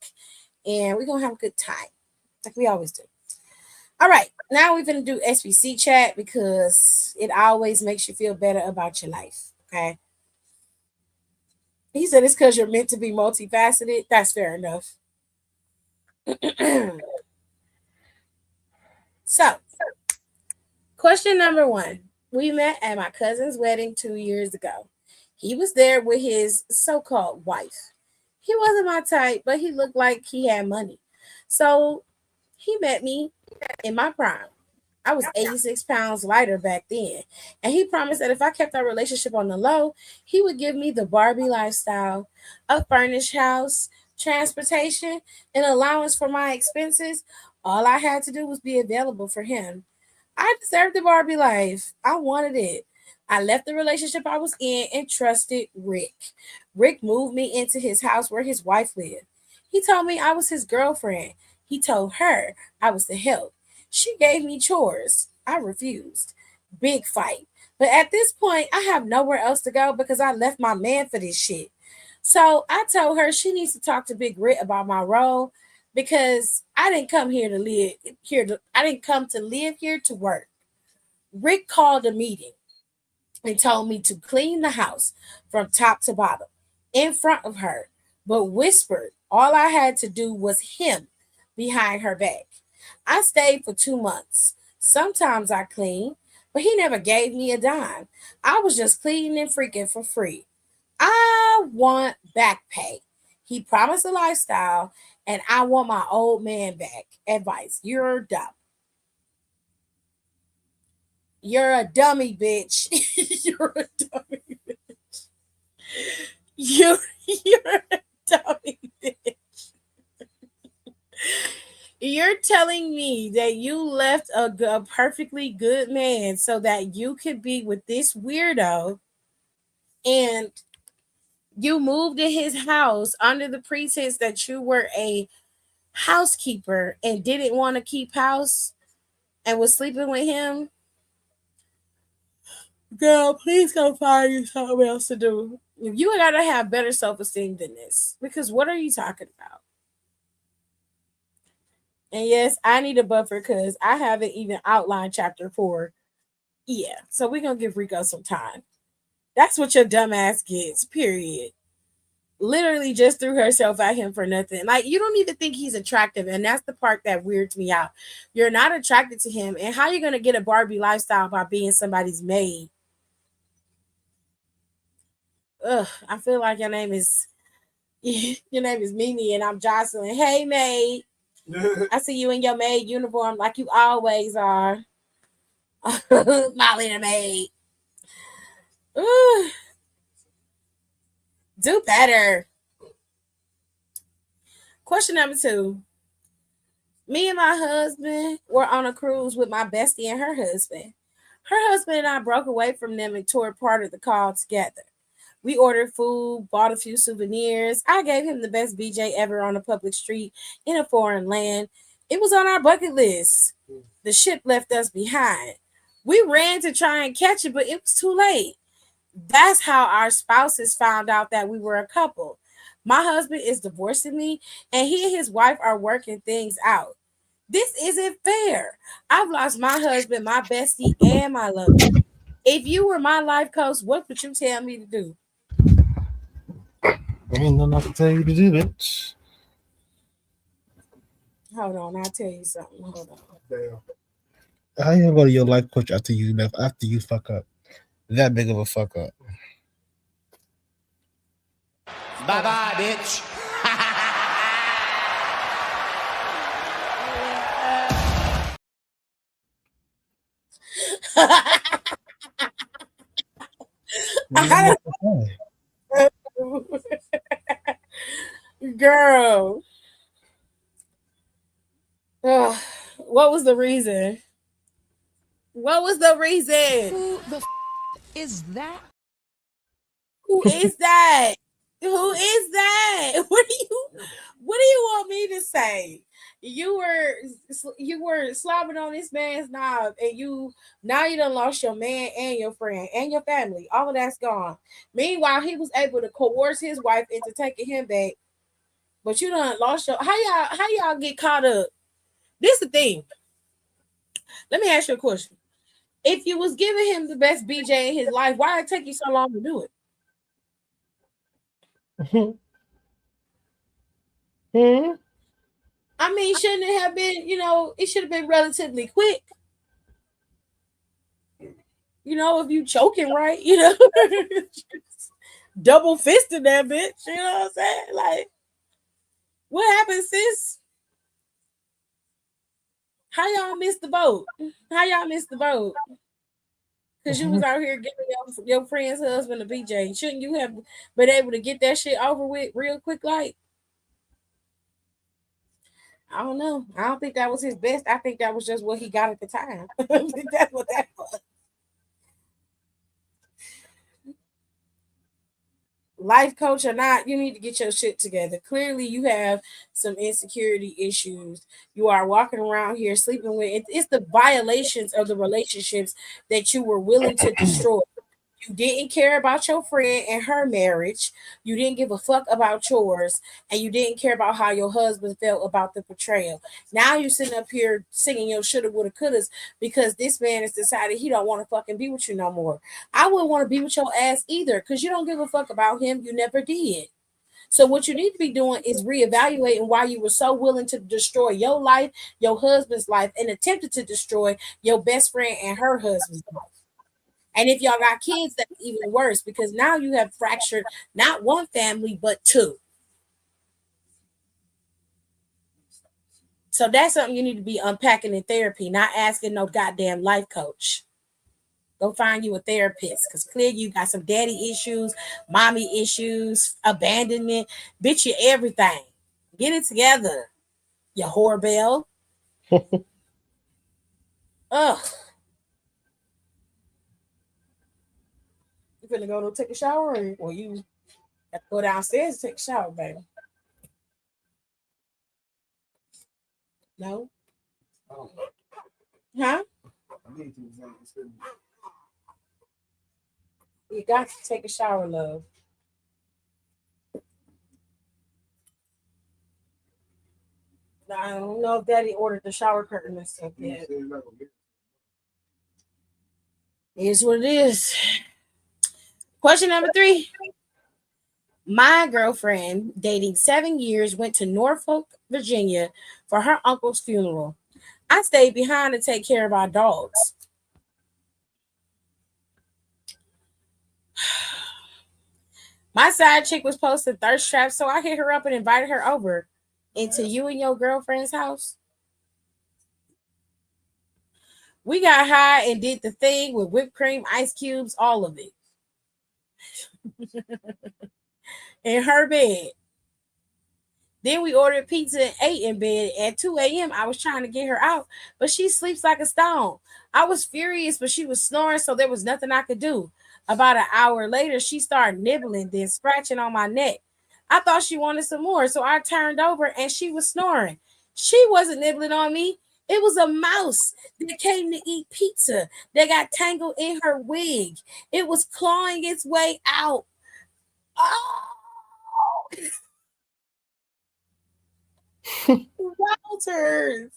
and we're gonna have a good time, like we always do. All right, now we're gonna do SBC chat because it always makes you feel better about your life. Okay. He said it's because you're meant to be multifaceted. That's fair enough. So, question number 1. We met at my cousin's wedding 2 years ago. He was there with his so-called wife. He wasn't my type, but he looked like he had money. So he met me in my prime. I was 86 pounds lighter back then. And he promised that if I kept our relationship on the low, he would give me the Barbie lifestyle, a furnished house, transportation, an allowance for my expenses. All I had to do was be available for him. I deserved the Barbie life. I wanted it. I left the relationship I was in and trusted Rick. Rick moved me into his house where his wife lived. He told me I was his girlfriend. He told her I was the help. She gave me chores. I refused. Big fight. But at this point, I have nowhere else to go because I left my man for this shit. So I told her she needs to talk to Big Rit about my role because I didn't come here to live here. I didn't come to live here to work. Rick called a meeting and told me to clean the house from top to bottom in front of her, but whispered all I had to do was him behind her back. I stayed for 2 months. Sometimes I cleaned, but he never gave me a dime. I was just cleaning and freaking for free. I want back pay. He promised a lifestyle, and I want my old man back. Advice: you're dumb. You're a dummy, bitch. You're a dummy, bitch. You're a dummy, bitch. You're telling me that you left a perfectly good man so that you could be with this weirdo, and you moved in his house under the pretense that you were a housekeeper and didn't want to keep house and was sleeping with him? Girl, please go find you something else to do. You gotta have better self-esteem than this. Because what are you talking about? And yes, I need a buffer because I haven't even outlined chapter 4. Yeah, so we're gonna give Rico some time. That's what your dumbass gets, period. Literally just threw herself at him for nothing. Like, you don't even think he's attractive, and that's the part that weirds me out. You're not attracted to him, and how you gonna get a Barbie lifestyle by being somebody's maid? Ugh, I feel like your name is Mimi, and I'm Jocelyn. Hey, maid. I see you in your maid uniform like you always are. Molly the maid. Ooh. Do better. Question number 2. Me and my husband were on a cruise with my bestie and her husband. Her husband and I broke away from them and toured part of the call together. We ordered food, bought a few souvenirs. I gave him the best BJ ever on a public street in a foreign land. It was on our bucket list. The ship left us behind. We ran to try and catch it, but it was too late. That's how our spouses found out that we were a couple. My husband is divorcing me, and he and his wife are working things out. This isn't fair. I've lost my husband, my bestie, and my lover. If you were my life coach, what would you tell me to do? Ain't nothing I can tell you to do, bitch. Hold on, I'll tell you something. Hold on. Damn. How you gonna go to your life coach after you fuck up? That big of a fuck up. Bye bye, bitch. Girl. What was the reason? What was the reason? Who the is that? Who is that? Who is that? What do you want me to say? You were slobbing on this man's knob, and now you done lost your man and your friend and your family. All of that's gone. Meanwhile, he was able to coerce his wife into taking him back, but you done lost your. How y'all get caught up? This is the thing. Let me ask you a question. If you was giving him the best BJ in his life, why did it take you so long to do it? I mean, shouldn't it have been, it should have been relatively quick. If you choking right, double fisted that bitch, you know what I'm saying? Like, what happened, sis? How y'all missed the boat? Because you was out here giving your friend's husband a BJ. Shouldn't you have been able to get that shit over with real quick? Like, I don't know. I don't think that was his best. I think that was just what he got at the time. I think that's what that was. Life coach or not, you need to get your shit together. Clearly, you have some insecurity issues. You are walking around here sleeping with it's the violations of the relationships that you were willing to destroy. You didn't care about your friend and her marriage. You didn't give a fuck about yours. And you didn't care about how your husband felt about the betrayal. Now you're sitting up here singing your shoulda, woulda, couldas because this man has decided he don't want to fucking be with you no more. I wouldn't want to be with your ass either because you don't give a fuck about him. You never did. So what you need to be doing is reevaluating why you were so willing to destroy your life, your husband's life, and attempted to destroy your best friend and her husband's life. And if y'all got kids, that's even worse because now you have fractured not one family, but two. So that's something you need to be unpacking in therapy, not asking no goddamn life coach. Go find you a therapist because clearly you got some daddy issues, mommy issues, abandonment. Bitch, you everything. Get it together, you whore bell. Ugh. You finna go to take a shower or you have to go downstairs to take a shower, baby? No? Huh? You got to take a shower, love. I don't know if Daddy ordered the shower curtain and stuff yet. Here's what it is. Question number 3. My girlfriend, dating 7 years, went to Norfolk, Virginia for her uncle's funeral. I stayed behind to take care of our dogs. My side chick was posting thirst traps, so I hit her up and invited her over into you and your girlfriend's house. We got high and did the thing with whipped cream, ice cubes, all of it. In her bed. Then we ordered pizza and ate in bed. At 2 a.m., I was trying to get her out, but she sleeps like a stone. I was furious, but she was snoring, so there was nothing I could do. About an hour later, she started nibbling, then scratching on my neck. I thought she wanted some more, so I turned over and she was snoring. She wasn't nibbling on me. It was a mouse that came to eat pizza that got tangled in her wig. It was clawing its way out. Oh! Walters.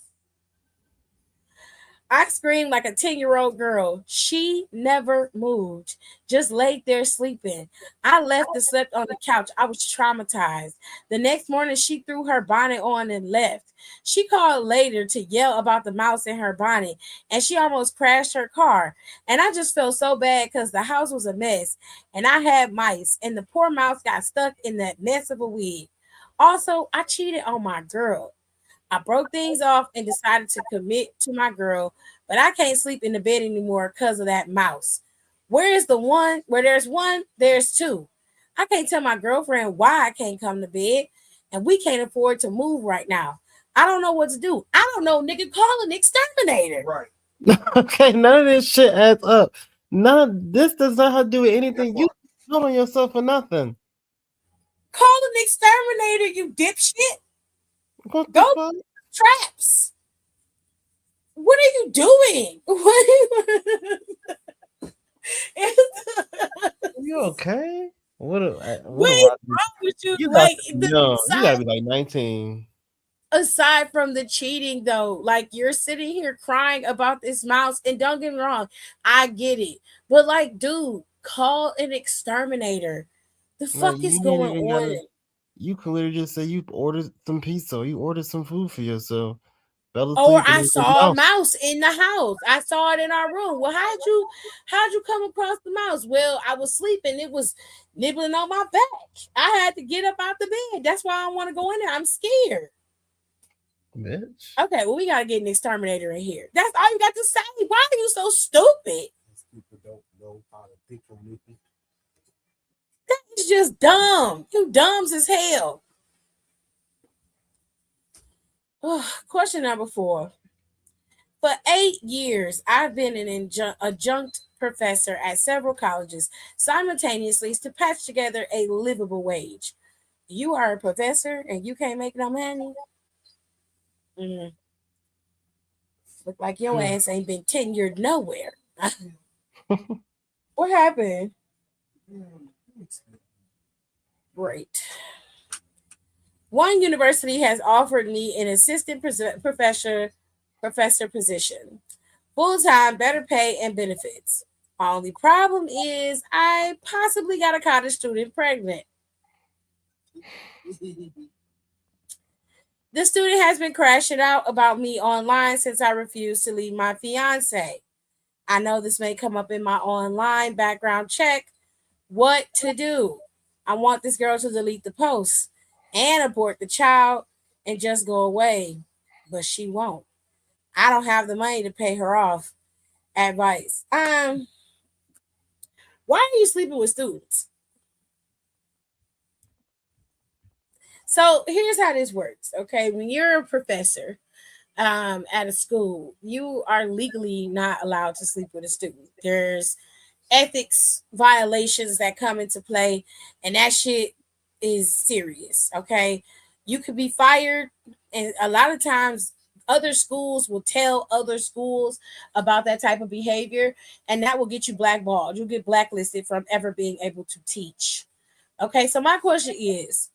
I screamed like a 10-year-old girl. She never moved, just laid there sleeping. I left and slept on the couch. I was traumatized. The next morning, she threw her bonnet on and left. She called later to yell about the mouse in her bonnet, and she almost crashed her car. And I just felt so bad because the house was a mess, and I had mice, and the poor mouse got stuck in that mess of a wig. Also, I cheated on my girl. I broke things off and decided to commit to my girl, but I can't sleep in the bed anymore because of that mouse. Where is the one? Where there's one, there's two. I can't tell my girlfriend why I can't come to bed, and we can't afford to move right now. I don't know what to do. I don't know, nigga. Call an exterminator. Right. Okay, none of this shit adds up. None of this does not have to do with anything. You told on yourself for nothing. Call an exterminator, you dipshit. What Go the fuck? traps. What are you doing? What Are you okay? What is wrong with you? You got Like young. You gotta be like 19. aside from the cheating, though, like you're sitting here crying about this mouse, and don't get me wrong, I get it, but like, dude, call an exterminator. The Like fuck is you ain't going even gotta. on? You could literally just say you ordered some pizza. You ordered some food for yourself. Fell Or asleep and I it was saw a mouse. mouse in the house. I saw it in our room. Well, how'd you come across the mouse? Well, I was sleeping. It was nibbling on my back. I had to get up out the bed. That's why I don't want to go in there. I'm scared. Bitch. Okay, well, we gotta get an exterminator in here. That's all you got to say. Why are you so stupid? People don't know how to think on anything. It's just dumb. You dumbs as hell. Question number 4. For 8 years, I've been an adjunct professor at several colleges simultaneously to patch together a livable wage. You are a professor and you can't make no money? Mm. Look like your ass ain't been tenured nowhere. What happened? Great. One university has offered me an assistant professor position, full time, better pay, and benefits. Only problem is I possibly got a college student pregnant. The student has been crashing out about me online since I refused to leave my fiance. I know this may come up in my online background check. What to do? I want this girl to delete the post and abort the child and just go away, but she won't. I don't have the money to pay her off. Advice. Why are you sleeping with students? So here's how this works. Okay, when you're a professor at a school, you are legally not allowed to sleep with a student. There's ethics violations that come into play, and that shit is serious. Okay, you could be fired, and a lot of times other schools will tell other schools about that type of behavior, and that will get you blackballed. You'll get blacklisted from ever being able to teach. Okay, so my question is,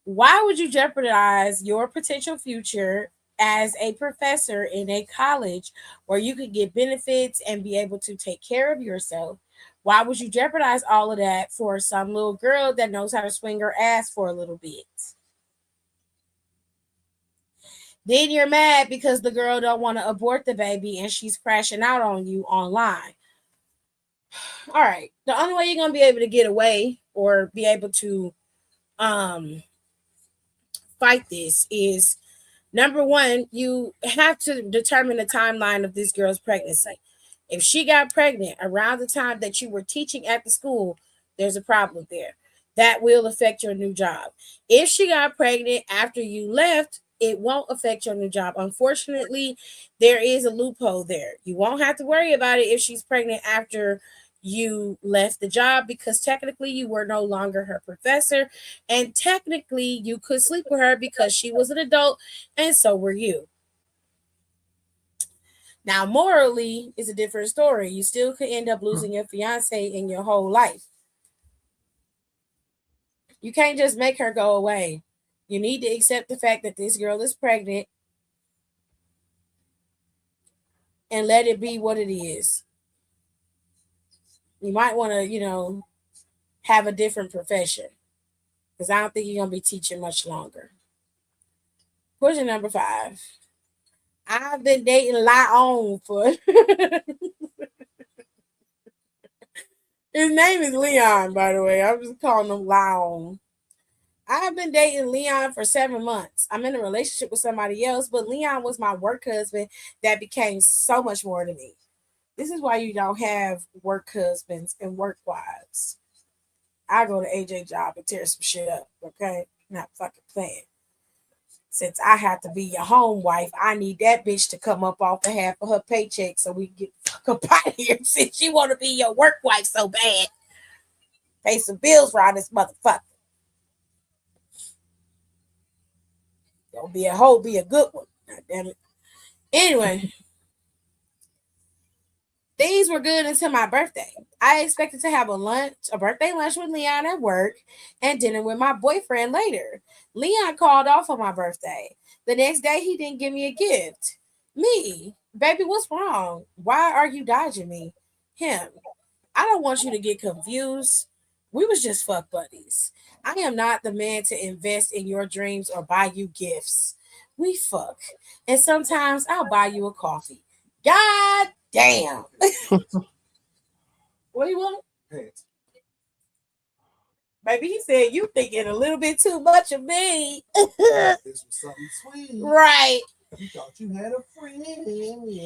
why would you jeopardize your potential future as a professor in a college where you could get benefits and be able to take care of yourself? Why would you jeopardize all of that for some little girl that knows how to swing her ass for a little bit? Then you're mad because the girl don't want to abort the baby and she's crashing out on you online. All right. The only way you're going to be able to get away or be able to fight this is, number one, you have to determine the timeline of this girl's pregnancy. If she got pregnant around the time that you were teaching at the school, there's a problem there. That will affect your new job. If she got pregnant after you left, it won't affect your new job. Unfortunately, there is a loophole there. You won't have to worry about it if she's pregnant after you left the job, because technically you were no longer her professor, and technically you could sleep with her because she was an adult and so were you. Now, morally is a different story. You still could end up losing your fiance in your whole life. You can't just make her go away. You need to accept the fact that this girl is pregnant. and let it be what it is. You might want to, have a different profession because I don't think you're gonna be teaching much longer. Question number 5. I've been dating Lyon for his name is Leon, by the way. I'm just calling him Lyon. I have been dating Leon for 7 months. I'm in a relationship with somebody else, but Leon was my work husband that became so much more to me. This is why you don't have work husbands and work wives. I go to AJ job and tear some shit up, okay? Not fucking playing. Since I have to be your home wife, I need that bitch to come up off the half of her paycheck so we can get the fuck up out of here. Since you want to be your work wife so bad, pay some bills around this motherfucker. Don't be a hoe, be a good one. God damn it. Anyway, things were good until my birthday. I expected to have a birthday lunch with Leon at work, and dinner with my boyfriend later. Leon called off on my birthday. The next day, he didn't give me a gift. Me, baby, what's wrong? Why are you dodging me? Him, I don't want you to get confused. We was just fuck buddies. I am not the man to invest in your dreams or buy you gifts. We fuck. And sometimes I'll buy you a coffee. God damn. What do you want? Pants. Baby, he said you thinking a little bit too much of me. This was something sweet. Right. You thought you had a friend.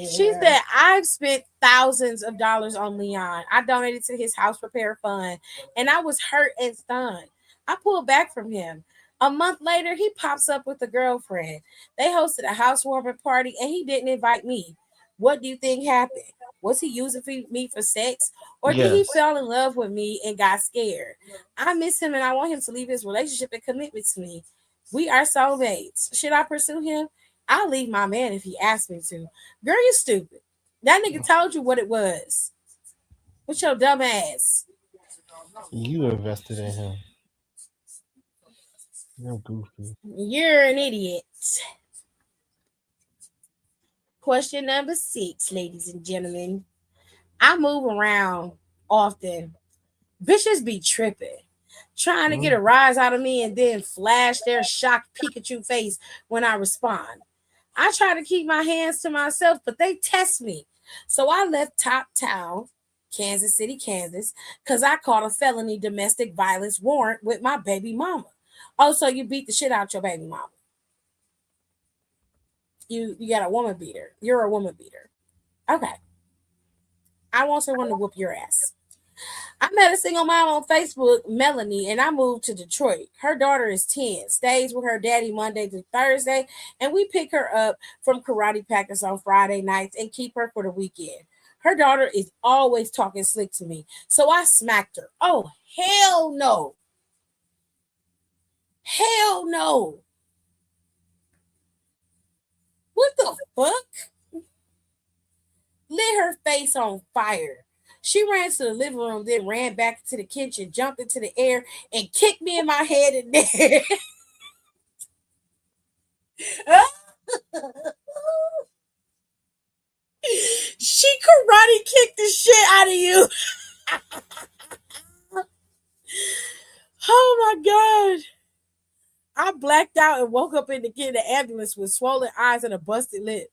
She said, I've spent thousands of dollars on Leon. I donated to his house repair fund, and I was hurt and stunned. I pulled back from him. A month later, he pops up with a girlfriend. They hosted a housewarming party, and he didn't invite me. What do you think happened? Was he using me for sex, or did he Yes. fall in love with me and got scared? I miss him, and I want him to leave his relationship and commitment to me. We are soulmates. Should I pursue him? I'll leave my man if he asks me to. Girl, you stupid. That nigga told you what it was. With your dumb ass. You invested in him. You're goofy. You're an idiot. Question number 6, ladies and gentlemen. I move around often. Bitches be tripping. Trying to get a rise out of me and then flash their shocked Pikachu face when I respond. I try to keep my hands to myself, but they test me. So I left Top Town, Kansas City, Kansas, because I caught a felony domestic violence warrant with my baby mama. Oh, so you beat the shit out your baby mama. You got a woman beater. You're a woman beater. Okay. I want someone to whoop your ass. I met a single mom on Facebook, Melanie, and I moved to Detroit. Her daughter is 10, stays with her daddy Monday through Thursday, and we pick her up from karate practice on Friday nights and keep her for the weekend. Her daughter is always talking slick to me, so I smacked her. Oh, hell no. Hell no. What the fuck? Lit her face on fire. She ran to the living room, then ran back to the kitchen, jumped into the air, and kicked me in my head and neck. She karate kicked the shit out of you. Oh my God. I blacked out and woke up in the ambulance with swollen eyes and a busted lip.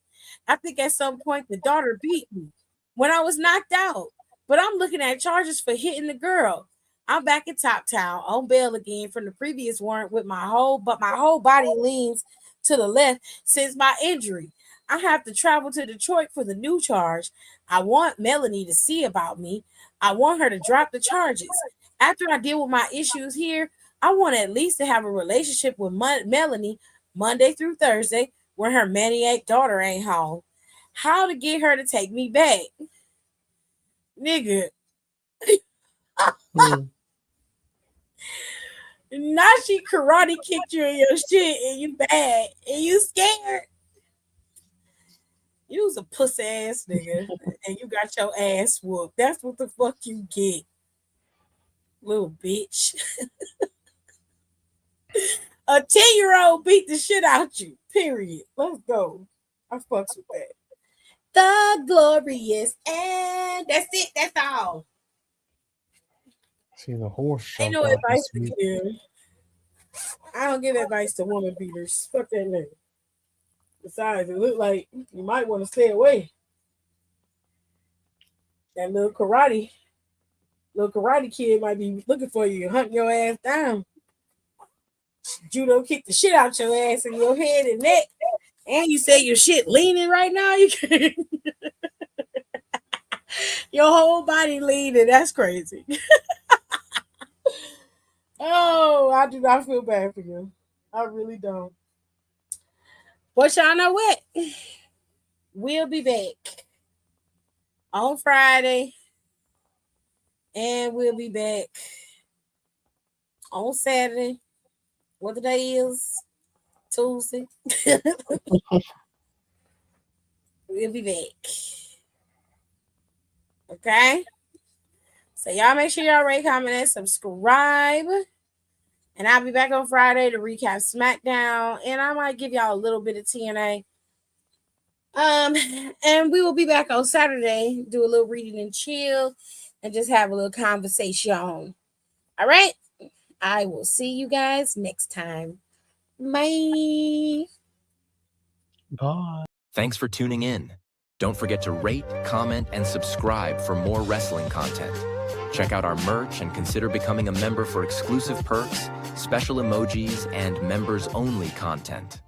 I think at some point the daughter beat me when I was knocked out. But I'm looking at charges for hitting the girl. I'm back in Top Town on bail again from the previous warrant with my whole body leans to the left since my injury. I have to travel to Detroit for the new charge. I want Melanie to see about me. I want her to drop the charges. After I deal with my issues here, I want at least to have a relationship with Melanie Monday through Thursday when her maniac daughter ain't home. How to get her to take me back? Nigga. Now she karate kicked you in your shit and you bad and you scared. You was a pussy ass nigga and you got your ass whooped. That's what the fuck you get. Little bitch. A 10-year-old beat the shit out you. Period. Let's go. I fucks with that. the glorious, and that's it. That's all. See the horse Ain't jump no out advice this to week. give. I don't give advice to woman beaters. Fuck that nigga. Besides, it look like you might want to stay away. That little karate kid might be looking for you, hunting your ass down. Judo kick the shit out your ass in your head and neck. And you say your shit leaning right now. You can your whole body leaning. That's crazy. Oh, I do not feel bad for you. I really don't. But y'all know what? We'll be back on Friday. And we'll be back on Saturday. What the day is? Tuesday. We'll be back. Okay? So y'all make sure y'all rate, comment, and subscribe. And I'll be back on Friday to recap SmackDown. And I might give y'all a little bit of TNA. And we will be back on Saturday, do a little reading and chill, and just have a little conversation. All right? I will see you guys next time. Bye. Bye. Thanks for tuning in. Don't forget to rate, comment, and subscribe for more wrestling content. Check out our merch and consider becoming a member for exclusive perks, special emojis, and members-only content.